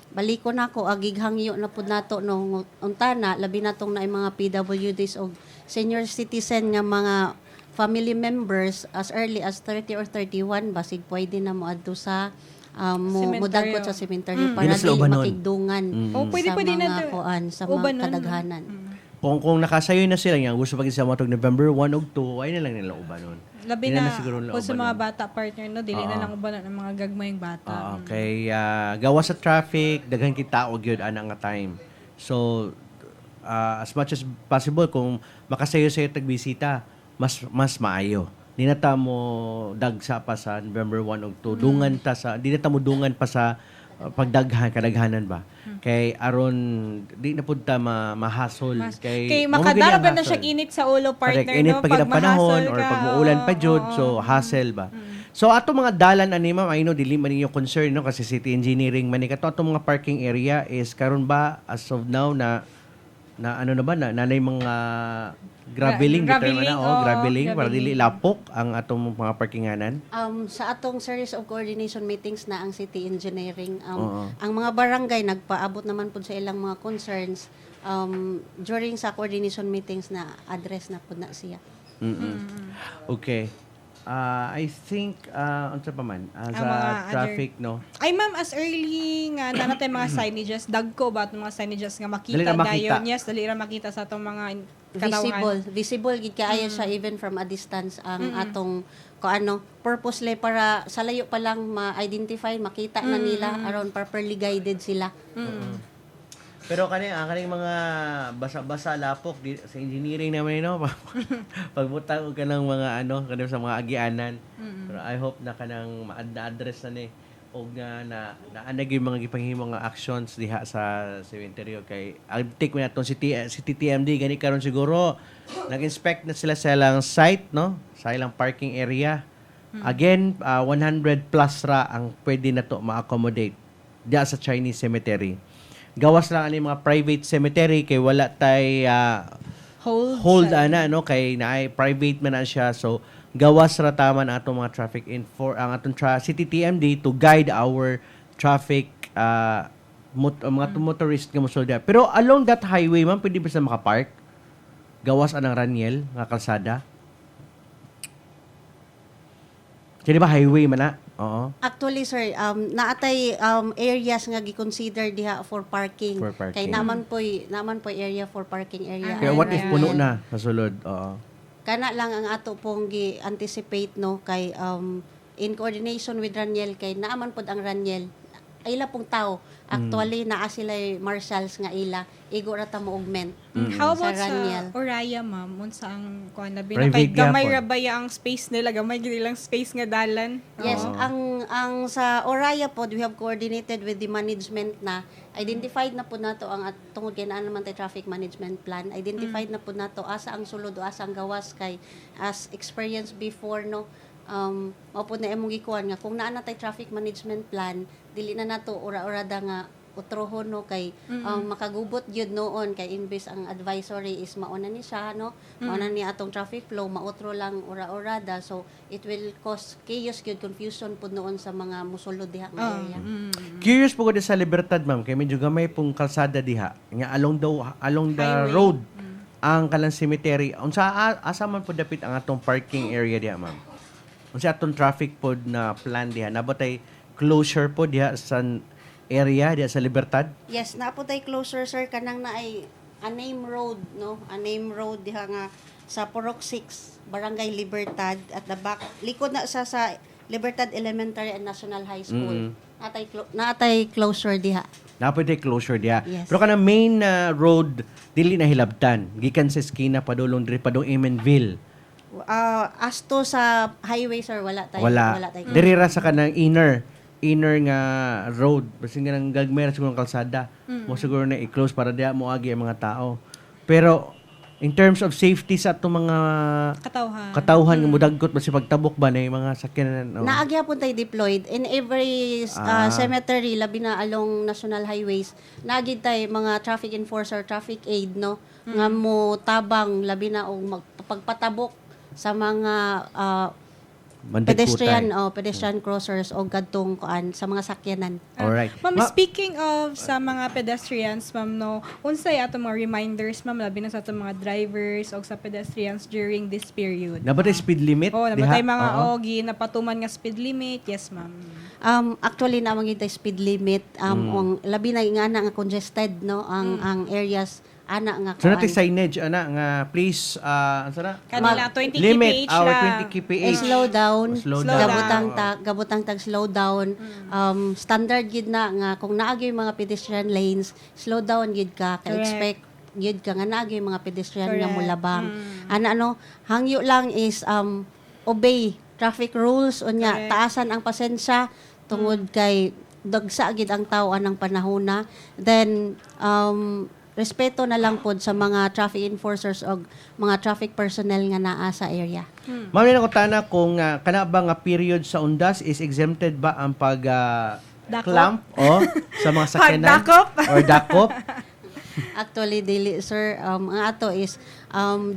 Speaker 9: baliko nako agighangyo na pud nato no unta na labi natong na mga PWDs og senior citizen nga mga family members as early as 30 or 31 basig pwede na mo adto sa mudagkot sa cemetery para
Speaker 7: Di na sila
Speaker 9: dili
Speaker 7: ubanon.
Speaker 9: makigdungan
Speaker 8: Pwede
Speaker 9: sa
Speaker 8: pwede
Speaker 9: mga
Speaker 8: na
Speaker 9: kuan sa mga
Speaker 8: ubanon.
Speaker 9: kadaghanan.
Speaker 7: Kung nakasayo na sila nga gusto pag sa matog November 1 ug 2 ay na lang nila ubanon.
Speaker 8: Labi
Speaker 7: Di
Speaker 8: na
Speaker 7: siguro nila
Speaker 8: kung sa mga
Speaker 7: ubanon.
Speaker 8: bata partner no dili na lang uban ng mga gagmayng bata.
Speaker 7: Okay, gawa sa traffic, daghan kita og gyud ana nga time. So as much as possible kung makasayo sa tagbisita, mas maayo. Di na ta mo dagsa pa sa November 1 ug 2. Dungan ta sa di na ta mo dungan pa sa kadaghanan ba. Kay aron di na pud ta mahasol
Speaker 8: Kay
Speaker 7: mo
Speaker 8: makadara
Speaker 7: gid ang
Speaker 8: ba na siya
Speaker 7: hassle.
Speaker 8: init sa ulo partner
Speaker 7: Correct. Init
Speaker 8: no
Speaker 7: pag panahon
Speaker 8: mahasol
Speaker 7: or
Speaker 8: ka,
Speaker 7: pag muulan pa jud
Speaker 8: oo.
Speaker 7: so hassle ba. So ato mga dalan ani ma'am I know dili man ninyo concern no kasi city engineering man ni kato ato mga parking area is karon ba as of now na ano na ba na nanay mga graveling
Speaker 8: Graveling,
Speaker 7: graveling para
Speaker 8: graveling.
Speaker 7: dili lapok ang atong mga parkinganan.
Speaker 9: Sa atong series of coordination meetings na ang city engineering,
Speaker 7: Oo.
Speaker 9: ang mga barangay nagpaabot naman po sa ilang mga concerns during sa coordination meetings na address na po na siya.
Speaker 7: Okay. I think unsa pa man
Speaker 8: Ang
Speaker 7: sa
Speaker 8: mga
Speaker 7: traffic no.
Speaker 8: Ay ma'am, as early nga na natin mga signages, dagko ba itong mga signages nga
Speaker 7: Dali
Speaker 8: makita
Speaker 7: ra makita.
Speaker 8: dayon? Yes, dali ra makita sa itong mga katawangan.
Speaker 9: Visible gid kaayo siya even from a distance ang atong purposely para sa layo pa lang ma-identify, makita na nila around properly guided sila.
Speaker 7: Pero kaning mga basa-basa lapok sa engineering naman no. Pagbutang og kanang mga kanang sa mga agianan. Pero I hope na kanang ma-address na ni og na naanag yung mga gipanghimong nga actions diha sa cemetery kay ang take man atong si TMD gani karon siguro nag-inspect na sila sa ilang site no sa ilang parking area. Again 100 plus ra ang pwede na to ma-accommodate diha sa Chinese cemetery. Gawas lang ani mga private cemetery kay wala tay hold ana no kay naay private man na siya so gawas ra taman atong mga traffic ang atong city TMD to guide our traffic mga motorist nga mosulod. Pero along that highway man pwede ba sa makapark? Gawas anang Raniel nga kalsada? Kaya ba highway man na? Oo.
Speaker 9: Actually, sir, naatay areas nga gi-consider diha for parking.
Speaker 7: For parking.
Speaker 9: Kay naman po area for parking area.
Speaker 7: Kaya what if puno na sa sulod? Oo.
Speaker 9: Kana lang ang ato pong gi-anticipate no kay in coordination with Raniel kay naaman pod ang Raniel ila pong tao. Actually naa sila marshals nga ila igo ra ta mo augment.
Speaker 8: How about
Speaker 9: Sa Raniel.
Speaker 8: sa Oraya ma'am? Unsa ang kuan labi
Speaker 7: Private
Speaker 8: na kay gamay
Speaker 7: gyapon.
Speaker 8: ra ba ya ang space nila, gamay gid ilang space nga dalan.
Speaker 9: Yes, ang sa Oraya pod we have coordinated with the management na identified na po nato ang tungod kay naa naman tay traffic management plan. Identified na po nato asa ang sulod o asa ang gawas kay as experience before no mao pod na imong gikuan nga kung naa na tay traffic management plan dili na nato ura-urada nga utrohon no kay makagubot gyud noon kay imbes ang advisory is mauna ni siya no mauna ni atong traffic flow mautro lang ura-urada so it will cause chaos gyud confusion pud noon sa mga musulod diha nga area.
Speaker 7: Curious po ko din sa Libertad, ma'am, kay medyo gamay pong kalsada diha nga along the
Speaker 8: Highway.
Speaker 7: road ang kalang cemetery. Unsa asa man po dapit ang atong parking area diha, ma'am? Unsa atong traffic pod na plan diha? Nabatay closure po diha sa area diha sa Libertad?
Speaker 9: Yes, naputay closer sir kanang na ay a name road no, a name road diha nga sa Purok 6, Barangay Libertad at the back likod na sa Libertad Elementary and National High School. Natay closer diha.
Speaker 7: Napoy closure diha.
Speaker 9: Yes.
Speaker 7: Pero kana main road dili na hilabtan. Gikan sa eskina padulong diri padung Emenville.
Speaker 9: As to sa highway sir wala tayo tayo.
Speaker 7: Diri ra sa kanang inner nga road. Basta nga nang gagmera siguro ng kalsada. Mo siguro na i-close para diha mo agi ang mga tao. Pero in terms of safety sa itong mga katawhan nga mudagkot basi pagtabok ba na yung mga sakyanan. Oh.
Speaker 9: Naagya po tayo deployed in every cemetery labi na along national highways. Naagid tayo mga traffic enforcer, traffic aid no nga mo tabang labi na og pagpatabok sa mga pedestrian crossers o gadtong kuan sa mga sakyanan.
Speaker 7: Alright.
Speaker 8: Ma'am, speaking of sa mga pedestrians, ma'am, no, unsay ato mga reminders, ma'am, labi na sa ato mga drivers o sa pedestrians during this period?
Speaker 7: Nabatay speed limit?
Speaker 8: Oh, nabatay
Speaker 7: diha?
Speaker 8: mga
Speaker 7: Oo.
Speaker 8: ogi, napatuman nga speed limit. Yes, ma'am.
Speaker 9: Actually na magita speed limit ang labi na nga nga congested no ang areas ana nga
Speaker 7: So natin signage ana nga please ano na?
Speaker 8: Kanila 20
Speaker 7: Limit
Speaker 8: kph
Speaker 7: our
Speaker 8: lang.
Speaker 7: 20 kph.
Speaker 9: slow down,
Speaker 7: Slow down.
Speaker 9: gabutang tag slow down. Standard gid na nga kung naagi yung mga pedestrian lanes, slow down gid ka, expect gid ka nga naagi yung mga pedestrian nga mulabang. Ano hangyo lang is obey traffic rules unya taasan ang pasensya tungod kay dagsa gid ang tao anang panahona. Then respeto na lang pod sa mga traffic enforcers o mga traffic personnel nga naa sa area.
Speaker 7: Ma'am, nila ko tana kung kana ba nga period sa undas is exempted ba ang pag clamp o sa mga sakyanan
Speaker 8: Pagdakop.
Speaker 7: or dakop?
Speaker 9: Actually dili sir ang ato is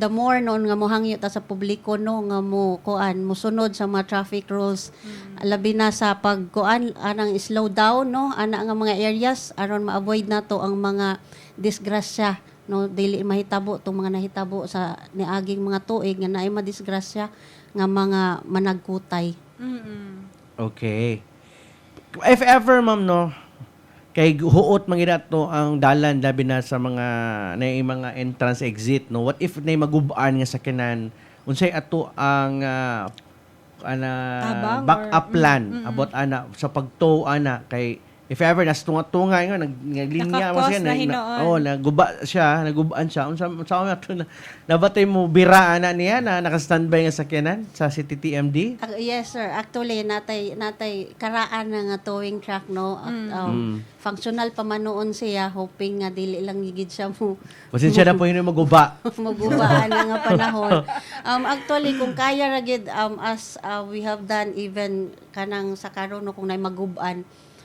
Speaker 9: the more noon nga mohangyo ta sa publiko no nga mo kuan mosunod sa mga traffic rules labi na sa pagkuan anang slow down no ana nga mga areas aron ma-avoid nato ang mga disgrasya no dili mahitabo tong mga nahitabo sa niaging mga tuig nga naay madisgrasya nga mga managkutay.
Speaker 7: Okay. If ever, ma'am, no, kay huot mangina to ang dalan labi na sa mga entrance exit no, what if nay magubaan nga sakyanan unsay ato ang
Speaker 8: Tabang
Speaker 7: backup plan about ana sa pagtow ana kay if ever tunga nga naglinya mo siya
Speaker 8: Nakakos na hinoon.
Speaker 7: nagubaan siya unsa ato na nabatay mo biraan na niya na naka-standby nga sakyanan sa City TMD.
Speaker 9: Yes sir, actually natay karaan na nga towing truck no at functional pa man noon siya hoping nga dili lang gigid siya mo
Speaker 7: Pasensya na po yun yung maguba.
Speaker 9: magubaan na nga panahon. Actually kung kaya ra gid as we have done even kanang sa karon no kung nay magubaan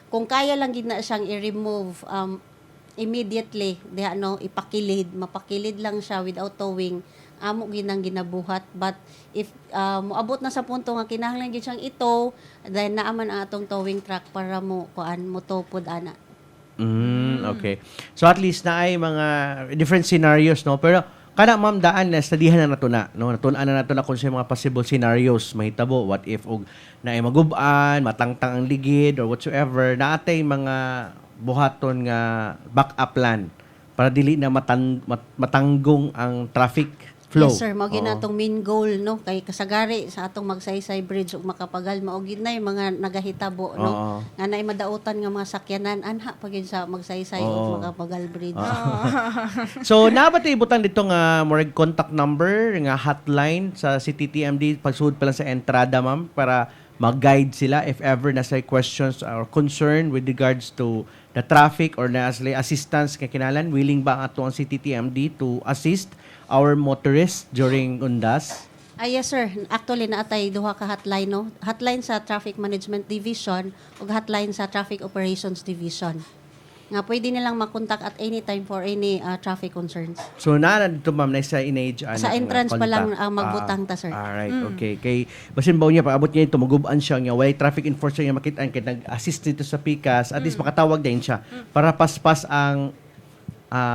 Speaker 9: kung kaya lang gid na siyang i-remove immediately diha no mapakilid lang siya without towing amo ginang ginabuhat but if moabot na sa punto nga kinahanglan gid siyang itow then naaman ang atong towing truck para mo tow pod ana.
Speaker 7: Okay. So at least na ay mga different scenarios no pero kana ma'am daan na studyhan na nato na no natun-an na nato na kung sa mga possible scenarios mahitabo what if og naay magub-an matangtang ang ligid or whatsoever naatay mga buhaton nga backup plan para dili na matanggong ang traffic flow.
Speaker 9: Yes sir, mao
Speaker 7: Oo.
Speaker 9: ginatong main goal no kay kasagari sa atong Magsaysay Bridge ug makapagal mao gid na yung mga nagahitabo no
Speaker 7: Oo.
Speaker 9: nga naay madautan nga mga sakyanan anha pagid sa Magsaysay
Speaker 7: Oo.
Speaker 9: ug Makapagal Bridge.
Speaker 7: So nabatay ibutan dito nga more contact number nga hotline sa City TMD pagsud pa lang sa entrada ma'am para mag-guide sila if ever nasa questions or concern with regards to the traffic or na assistance kay kinalan willing ba ang ato ang City TMD to assist our motorists during undas?
Speaker 9: Yes sir, actually naatay duha ka hotline no. Hotline sa Traffic Management Division ug hotline sa Traffic Operations Division. nga pwede nilang makontak at any time for any traffic concerns.
Speaker 7: So na dito ma'am na sa inage
Speaker 9: Sa entrance pa lang magbutang ta, sir.
Speaker 7: Alright, okay. Kay basin ba niya paabot niya ito maguban siya nga walay traffic enforcer nga makitaan kay nag-assist dito sa PICAS, at least makatawag din siya para paspas ang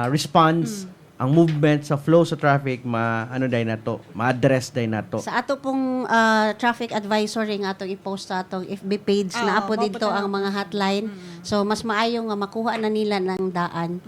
Speaker 7: response, ang movement sa flow sa traffic ma-address day nato.
Speaker 9: Sa ato pong traffic advisory nga atong i-post sa atong FB page na apo dito ang mga hotline. So mas maayo nga makuha na nila ng daan.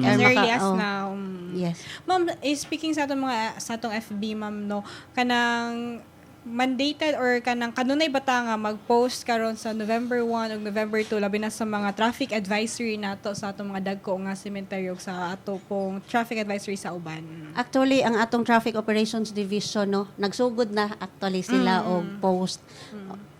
Speaker 8: As early as now.
Speaker 9: Yes.
Speaker 8: Ma'am, speaking sa atong FB, ma'am, no, kanang mandated or kanunay bata nga mag-post karon sa November 1 ug November 2 labi na sa mga traffic advisory nato sa atong mga dagko nga sementeryo sa ato pong traffic advisory sa uban.
Speaker 9: Actually, ang atong Traffic Operations Division, no, nagsugod na actually sila og post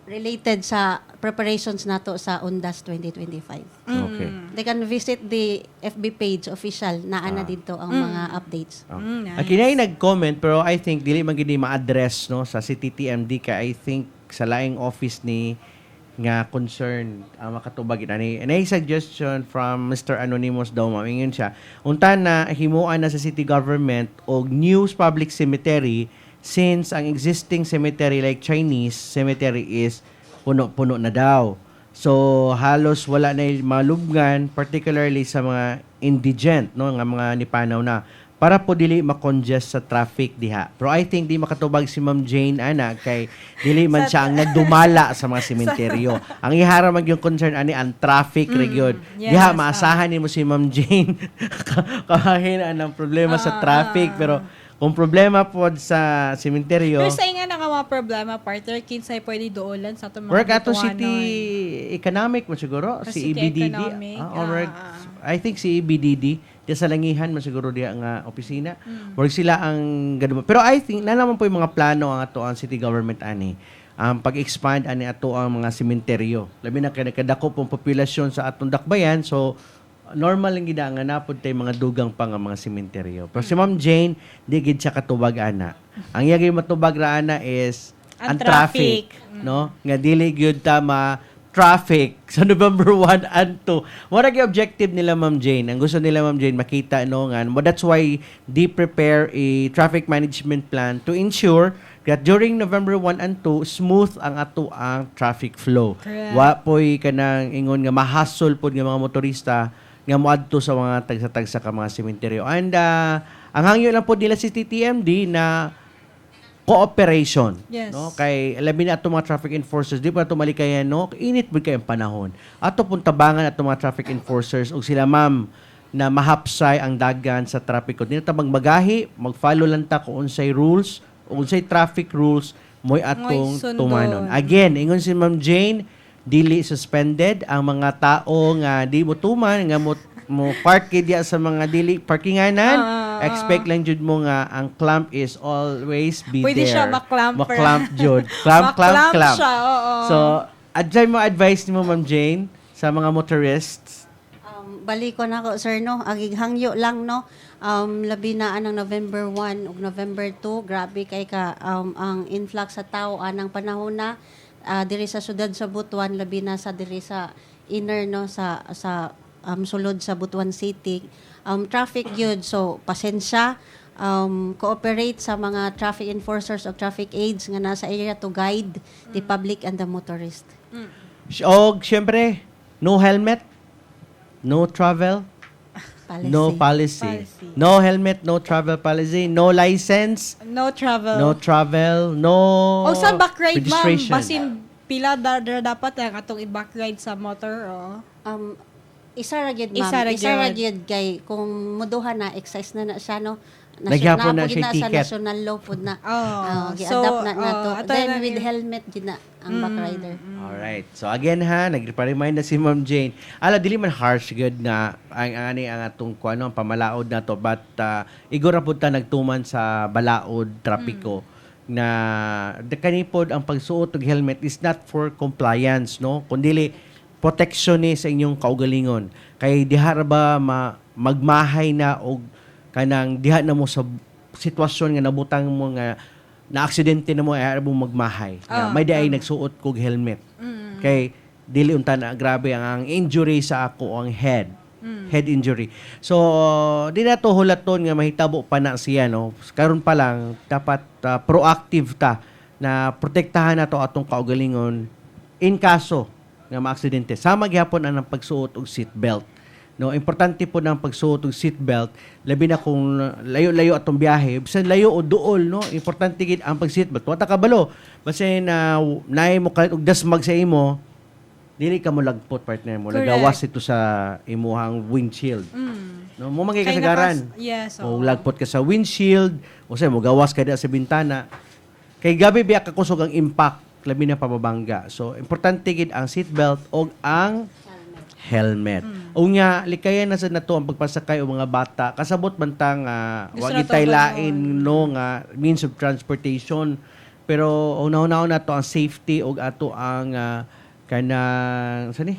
Speaker 9: related sa preparations nato sa UNDAS 2025.
Speaker 7: Okay.
Speaker 9: They can visit the FB page official na ana dito ang mga updates.
Speaker 8: Nice.
Speaker 7: Kinay nag-comment pero I think dili man gid ma-address no sa CTTMD ka I think sa laing office ni nga concern makatubag ani. And a suggestion from Mr. Anonymous daw mamingon siya. Unta na himuan na sa city government og News Public Cemetery since ang existing cemetery like Chinese cemetery is puno-puno na daw. So halos wala na malubngan particularly sa mga indigent no nga mga nipanaw na para po dili ma-congest sa traffic diha. Pero I think di makatubag si Ma'am Jane ana kay dili man siya ang nagdumala sa mga sementeryo. Ang ihara man yung concern ani ang traffic region.
Speaker 8: Yes,
Speaker 7: Diha maasahan nimo si Ma'am Jane kahina ng problema sa traffic pero kung problema po sa sementeryo,
Speaker 8: Pero sa nga nga mga problema, partner, kinsay pwede doolan sa itong mga
Speaker 7: work ato
Speaker 8: butuhanon.
Speaker 7: city economic mo siguro,
Speaker 8: Sa
Speaker 7: si
Speaker 8: city
Speaker 7: EBDD.
Speaker 8: economic,
Speaker 7: Work, I think si EBDD, di sa langihan mo siguro diya nga opisina. Work sila ang ganun. Pero I think, na naman po yung mga plano ang ato ang city government ani. Pag-expand ani ato ang mga sementeryo. Labi na kadako pong populasyon sa atong dakbayan, so normal lang gid nga napod tay mga dugang pa nga mga sementeryo. Pero si Ma'am Jane, di gid siya katubag ana. Ang iyagay matubag ra ana is ang traffic, no? Nga dili gyud tama traffic sa November 1 and 2. What ang objective nila Ma'am Jane? Ang gusto nila Ma'am Jane makita no nga. That's why they prepare a traffic management plan to ensure that during November 1 and 2 smooth ang ato ang traffic flow.
Speaker 8: Correct.
Speaker 7: Wa poy kanang ingon nga mahasol pod nga mga motorista nga moadto sa mga tagsa-tagsa ka mga sementeryo. And ang hangyo lang po nila si TTMD na cooperation.
Speaker 8: Yes.
Speaker 7: No? Kay labi na ato mga traffic enforcers, di pa ato malikayan, no? Init ba kayong panahon? Ato pong tabangan ato mga traffic enforcers ug sila ma'am na mahapsay ang dagan sa traffic. Di na ta magmagahi, mag-follow lang ta kung unsay rules, unsay traffic rules, mo'y atong
Speaker 8: sundon.
Speaker 7: tumanon. Again, ingon si Ma'am Jane, dili suspended ang mga tao nga di mo tuman nga mo park diya sa mga dili parkinganan. Expect lang jud mo nga ang clamp is always be
Speaker 8: Pwede
Speaker 7: there.
Speaker 8: siya maklamp.
Speaker 7: Maklamp jud. Clamp.
Speaker 8: siya, oo.
Speaker 7: So, advice mo Ma'am Jane sa mga motorists.
Speaker 9: Balik ko na ko, sir, no? Agig hangyo lang, no? Labi na anang November 1 ug November 2, grabe kay ka ang influx sa tao anang panahon na diri sa syudad sa Butuan, labi na sa diri sa inner, no, sa sulod sa Butuan City. Traffic yun, so pasensya, cooperate sa mga traffic enforcers o traffic aides nga nasa area to guide the public and the motorist.
Speaker 7: O, syempre, no helmet, no travel,
Speaker 9: Policy.
Speaker 7: no policy. No helmet, no travel policy, no license,
Speaker 8: No travel.
Speaker 7: no travel, no
Speaker 8: O sa backride, ma'am,
Speaker 7: registration.
Speaker 8: basin pila dapat ang atong i-backride sa motor,
Speaker 9: Isa ra gyud, ma'am.
Speaker 8: Isa ra
Speaker 9: Isa ra
Speaker 8: gyud.
Speaker 9: gyud kay kung muduha na excise na siya, no.
Speaker 7: Nagyapon na
Speaker 9: Napugid
Speaker 7: siya
Speaker 9: sa
Speaker 7: ticket.
Speaker 9: national law pud na.
Speaker 8: Oh,
Speaker 9: Gi-adapt na to.
Speaker 8: ato
Speaker 9: Then
Speaker 8: na
Speaker 9: with
Speaker 8: yun.
Speaker 9: helmet gyud na ang backrider.
Speaker 7: Alright. So again ha, nagpa-remind na si Ma'am Jane. Ala dili man harsh good na ang atong kuano ang pamalaod na to but igora pud ta nagtuman sa balaod trapiko na kanipod ang pagsuot og helmet is not for compliance no kundi protection ni sa inyong kaugalingon. Kay diha ra ba magmahay na og kanang diha na mo sa sitwasyon nga nabutang mo nga na aksidente na mo ay mo magmahay. May di ay nagsuot kog helmet. Kay dili unta na grabe ang injury sa ako ang head. Head injury. So, di na to hulaton nga mahitabo pa na siya, no? Karon pa lang, dapat proactive ta na protektahan na to atong kaugalingon in kaso nga maaksidente. Sama gyapon ang pagsuot og seatbelt. No, importante po ng pagsuot og seatbelt, labi na kung layo-layo atong biyahe, bisan layo o duol, no? Importante gid ang pag-seatbelt. Wa ta kabalo, basin na naay mo kalit og dasmag sa imo, dili ka mo lagpot partner mo.
Speaker 8: Correct.
Speaker 7: Lagawas ito sa imuhang windshield. No, mo magay
Speaker 8: Kay
Speaker 7: kasagaran.
Speaker 8: Yes.
Speaker 7: O lagpot ka sa windshield, o sa mo gawas ka diha sa bintana. Kay gabi biya ka kusog ang impact labi na pababangga. So importante gid ang seatbelt o ang helmet. O nga likayan na sa nato ang pagpasakay og mga bata. Kasabot man ta nga
Speaker 8: Gusto
Speaker 7: wa
Speaker 8: na to
Speaker 7: gitay
Speaker 8: ba
Speaker 7: lain no nga means of transportation. Pero una-una na to ang safety og ato ang kanang sani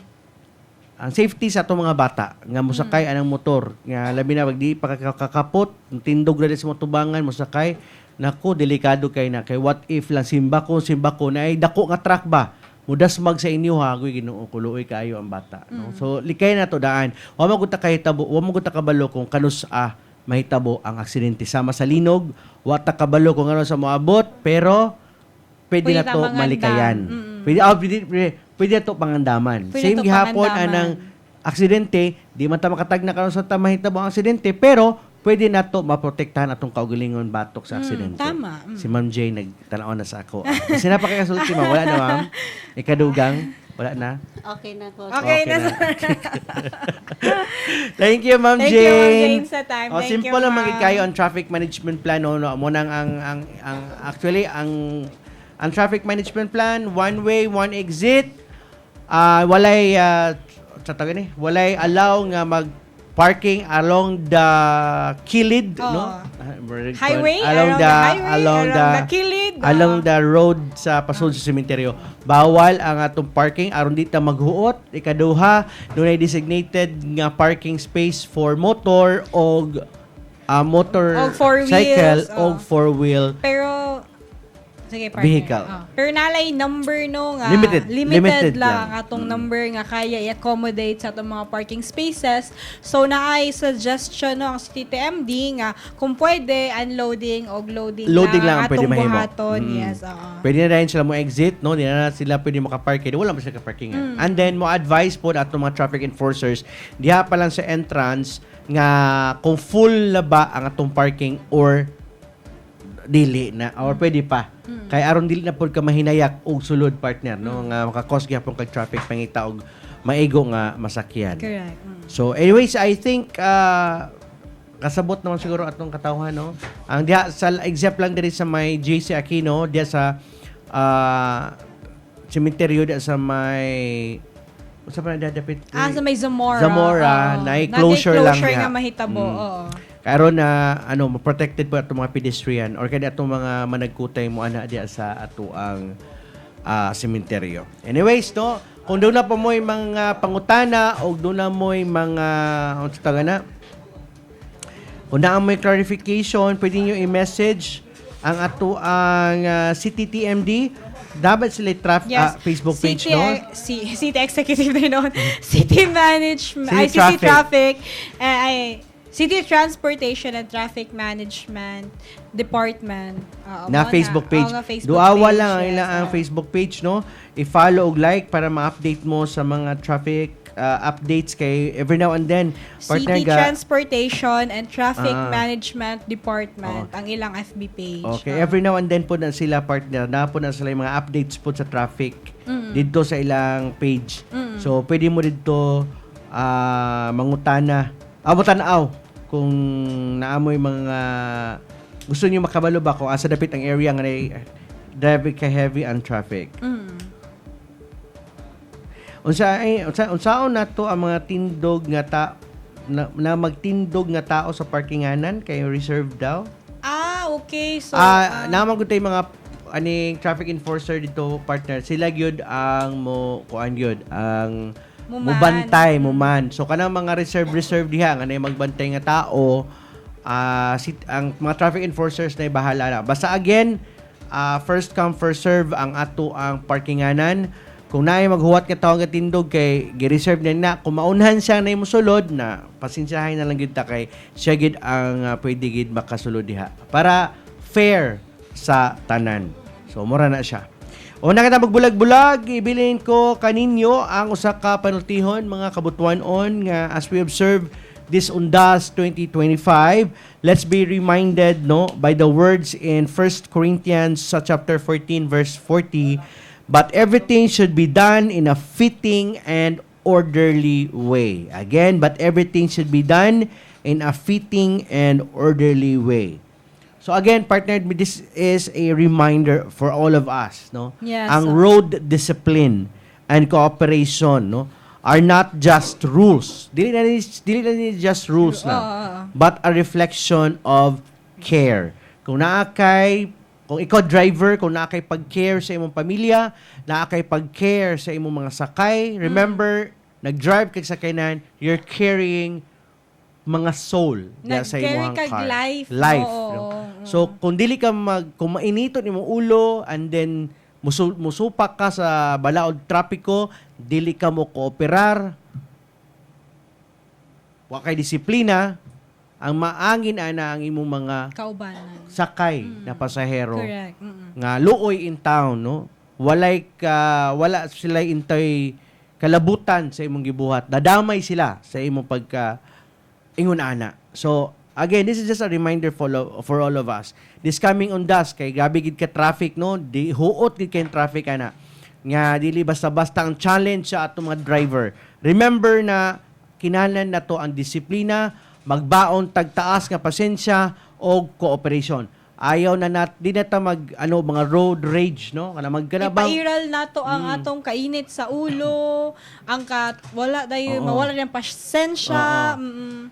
Speaker 7: ang safety sa atong mga bata nga mosakay anang motor nga labi na pag di pa kakapot tindog na sa motubangan mosakay nako delikado kay na kay what if lang simbako na ay dako nga truck ba mudasmag sa inyo ha agoy Ginoo kuloy kaayo ang bata no so likay na to daan wa mo gud ta kahitabo wa mo gud ta kabalo kung kanus mahitabo ang aksidente sama sa linog wa ta kabalo kung ano sa moabot pero pwede na
Speaker 8: Pwede
Speaker 7: to
Speaker 8: ta mangandam.
Speaker 7: malikayan pwede to pangandaman.
Speaker 8: Pwede
Speaker 7: Same
Speaker 8: to
Speaker 7: gihapon
Speaker 8: pangandaman.
Speaker 7: anang aksidente, di man ta makatag na karon sa mahitabo ang aksidente, pero pwede na to maprotektahan atong kaugalingon batok sa aksidente.
Speaker 8: tama.
Speaker 7: Si Ma'am Jay nagtanaw na sa ako. Kasi napakikasulti ma'am, wala na ma'am. Ikadugang, wala na.
Speaker 9: Okay na po.
Speaker 8: Okay na.
Speaker 7: Thank you, Ma'am
Speaker 8: Thank
Speaker 7: Jane.
Speaker 8: you, Ma'am Jane, sa time.
Speaker 7: Oh,
Speaker 8: Thank
Speaker 7: simple
Speaker 8: you,
Speaker 7: lang
Speaker 8: ma'am.
Speaker 7: magikayo ang traffic management plan no mo nang actually ang traffic management plan, one way, one exit. Walay walay allow nga mag parking along the kilid,
Speaker 8: Oo.
Speaker 7: no?
Speaker 8: Highway,
Speaker 7: along the
Speaker 8: kilid.
Speaker 7: along the road sa pasod sa sementeryo. Bawal ang atong parking aron di ta maghuot. Ikaduha, dunay designated nga parking space for motor og motor
Speaker 8: Og four
Speaker 7: cycle
Speaker 8: wheels,
Speaker 7: og four-wheel
Speaker 8: Pero, sige, partner.
Speaker 7: Vehicle.
Speaker 8: Pero nalay number no nga.
Speaker 7: Limited
Speaker 8: Limited
Speaker 7: lang.
Speaker 8: lang ang atong number nga kaya i-accommodate sa atong mga parking spaces. So, naay suggestion no ang City TMD nga kung pwede, unloading o loading
Speaker 7: lang ang pwede
Speaker 8: atong
Speaker 7: mahimo.
Speaker 8: buhaton. Yes, oo.
Speaker 7: Pwede na rin sila mo exit, no? Di na sila pwede makapark. Wala pa sila kaparkingan. And then, mo advise po na atong mga traffic enforcers, diha pa lang sa entrance nga kung full na ba ang atong parking or dili na or pwede pa. Kay aron dili na pud ka mahinayak og sulod partner no nga makakos gyapon kag traffic pangita og maigo nga masakyan.
Speaker 8: Correct.
Speaker 7: So anyways, I think kasabot naman siguro atong katawhan no. Ang diha sa except lang diri sa may JC Aquino, diha sa cemetery diha sa may usa pa na dapit.
Speaker 8: Sa may Zamora.
Speaker 7: Zamora,
Speaker 8: Oo.
Speaker 7: na closure lang
Speaker 8: closure
Speaker 7: niya.
Speaker 8: nga mahitabo. Oo.
Speaker 7: Karon na protected po atong mga pedestrian or kaya atong mga managkutay mo ana diya sa ato ang sementeryo. Anyways, no, kung doon na po mo'y mga pangutana o doon na mo'y mga kung na mo'y clarification, pwede nyo i-message ang ato ang City TMD. Dapat sila Facebook page,
Speaker 8: City,
Speaker 7: no?
Speaker 8: City Executive na noon. City Management.
Speaker 7: City
Speaker 8: City Traffic. City Transportation and Traffic Management Department.
Speaker 7: Na Facebook page. Duawa lang ang ilang Facebook page, no? I-follow og like para ma-update mo sa mga traffic updates kay every now and then.
Speaker 8: City Transportation and Traffic Management Department ang ilang FB page.
Speaker 7: Okay, every now and then po na sila partner, na po na sila yung mga updates po sa traffic dito sa ilang page. So, pwede mo dito mangutana, mutanaw kung naamoy mga gusto niyo makabalo ba kung asa dapit ang area nga drive ka heavy ang traffic. Unsaon nato ang mga tindog nga na magtindog nga tao sa parkinganan kay reserve daw?
Speaker 8: Okay. So,
Speaker 7: naman gud tay mga aning traffic enforcer dito partner. Sila gyud ang kuan gyud ang mubantay muman. So kanang mga reserve diha nga magbantay nga tao, ang mga traffic enforcers na bahala na. Basta again, first come first serve ang ato ang parkinganan. kung naay maghuwat ka tawag nga tindog kay gi-reserve na kung maunhan siya na sulod na pasensyahay na lang gid ta kay siya gid ang pwede gid makasulod diha para fair sa tanan. So mura na siya. Una kita magbulag-bulag, ibilin ko kaninyo ang usa ka panultihon mga kabutuan-on nga as we observe this Undas 2025. Let's be reminded by the words in 1 Corinthians chapter 14 verse 40, but everything should be done in a fitting and orderly way. Again, but everything should be done in a fitting and orderly way. So again, partner, this is a reminder for all of us,
Speaker 8: Yes.
Speaker 7: Ang road discipline and cooperation, are not just rules. Dili na ni just rules lang, but a reflection of care. Kung ikaw driver, kung naakay pag-care sa imong pamilya, naakay pag-care sa imong mga sakay, remember, nag-drive kag sakyanan, you're carrying mga soul sa imong
Speaker 8: Nag-carry kag
Speaker 7: car.
Speaker 8: life.
Speaker 7: So kung dili ka kung mainiton imong ulo and then musupak ka sa balaod trapiko, dili ka mo kooperar, wa kay disiplina, ang maangin ana ang imong mga
Speaker 8: Kaubanan.
Speaker 7: sakay na pasahero
Speaker 8: Correct.
Speaker 7: nga luoy in town, wala sila intay kalabutan sa imong gibuhat, dadamay sila sa imong pagka ingon ana. So again, this is just a reminder for all of us. This coming Undas kay grabe gid ka traffic, di huot gid kay traffic ana. Nga dili basta-basta ang challenge sa atong mga driver. Remember na kinahanglan nato ang disiplina, magbaon tagtaas nga pasensya o cooperation. Ayaw na di na ta mga road rage, kana magkanabang
Speaker 8: Ipairal nato ang atong kainit sa ulo, wala dayon, mawala ng pasensya.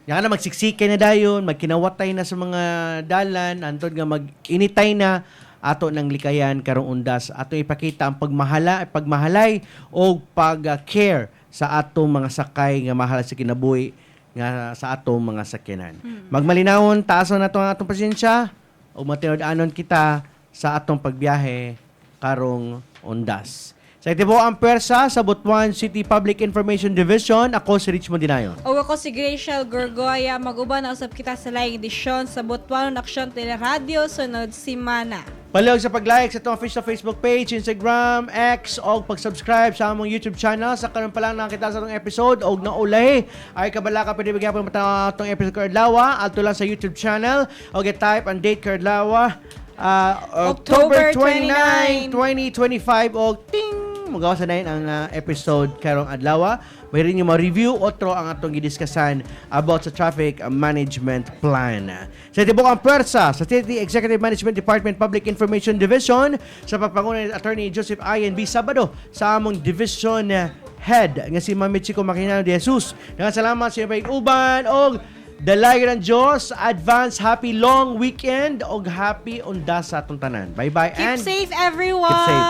Speaker 7: Yan na magsiksikan na dayon, magkinawatay na sa mga dalan, antod nga mag-initay na ato ng likayan karong Undas. Ato ipakita ang pagmahalay o pag-care sa atong mga sakay nga mahal sa kinabuhi nga sa atong mga sakyanan. Magmalinawon, taason nato ang atong pasensya o matinud-anon kita sa atong pagbiyahe karong Undas. Sa itibo ang pwersa sa Butuan City Public Information Division, ako si Richmond Dinayon.
Speaker 8: O ako si Graciel Gorgoya, mag-uban na usap kita sa laing edisyon sa Butuanon Aksyon Teleradyo sunod simana.
Speaker 7: Palihog sa pag-like sa itong official Facebook page, Instagram, X, o pag-subscribe sa among YouTube channel. Sa karon pa lang nakita sa itong episode, o naulay, ay kabala ka pwede bigyan po matang itong episode Kardlawa, alto lang sa YouTube channel, o get-type ang date Kardlawa, October 29, 2025, o ting! Magawa sa ang episode karong adlaw. Mayroon yung ma-review otro ang atong gidiskasan about sa traffic management plan. Sa tibok ang pwersa sa City Executive Management Department Public Information Division sa pagpangunan ni Attorney Joseph I.N.B. Sabado sa among division head nga si Ma'am Michiko Maquinano de Jesus. Salamat sa iyong uban o dalayan ng Diyos, advance happy long weekend o happy Undas sa atong tanan. Bye-bye
Speaker 8: Keep
Speaker 7: and
Speaker 8: safe everyone!
Speaker 7: keep safe.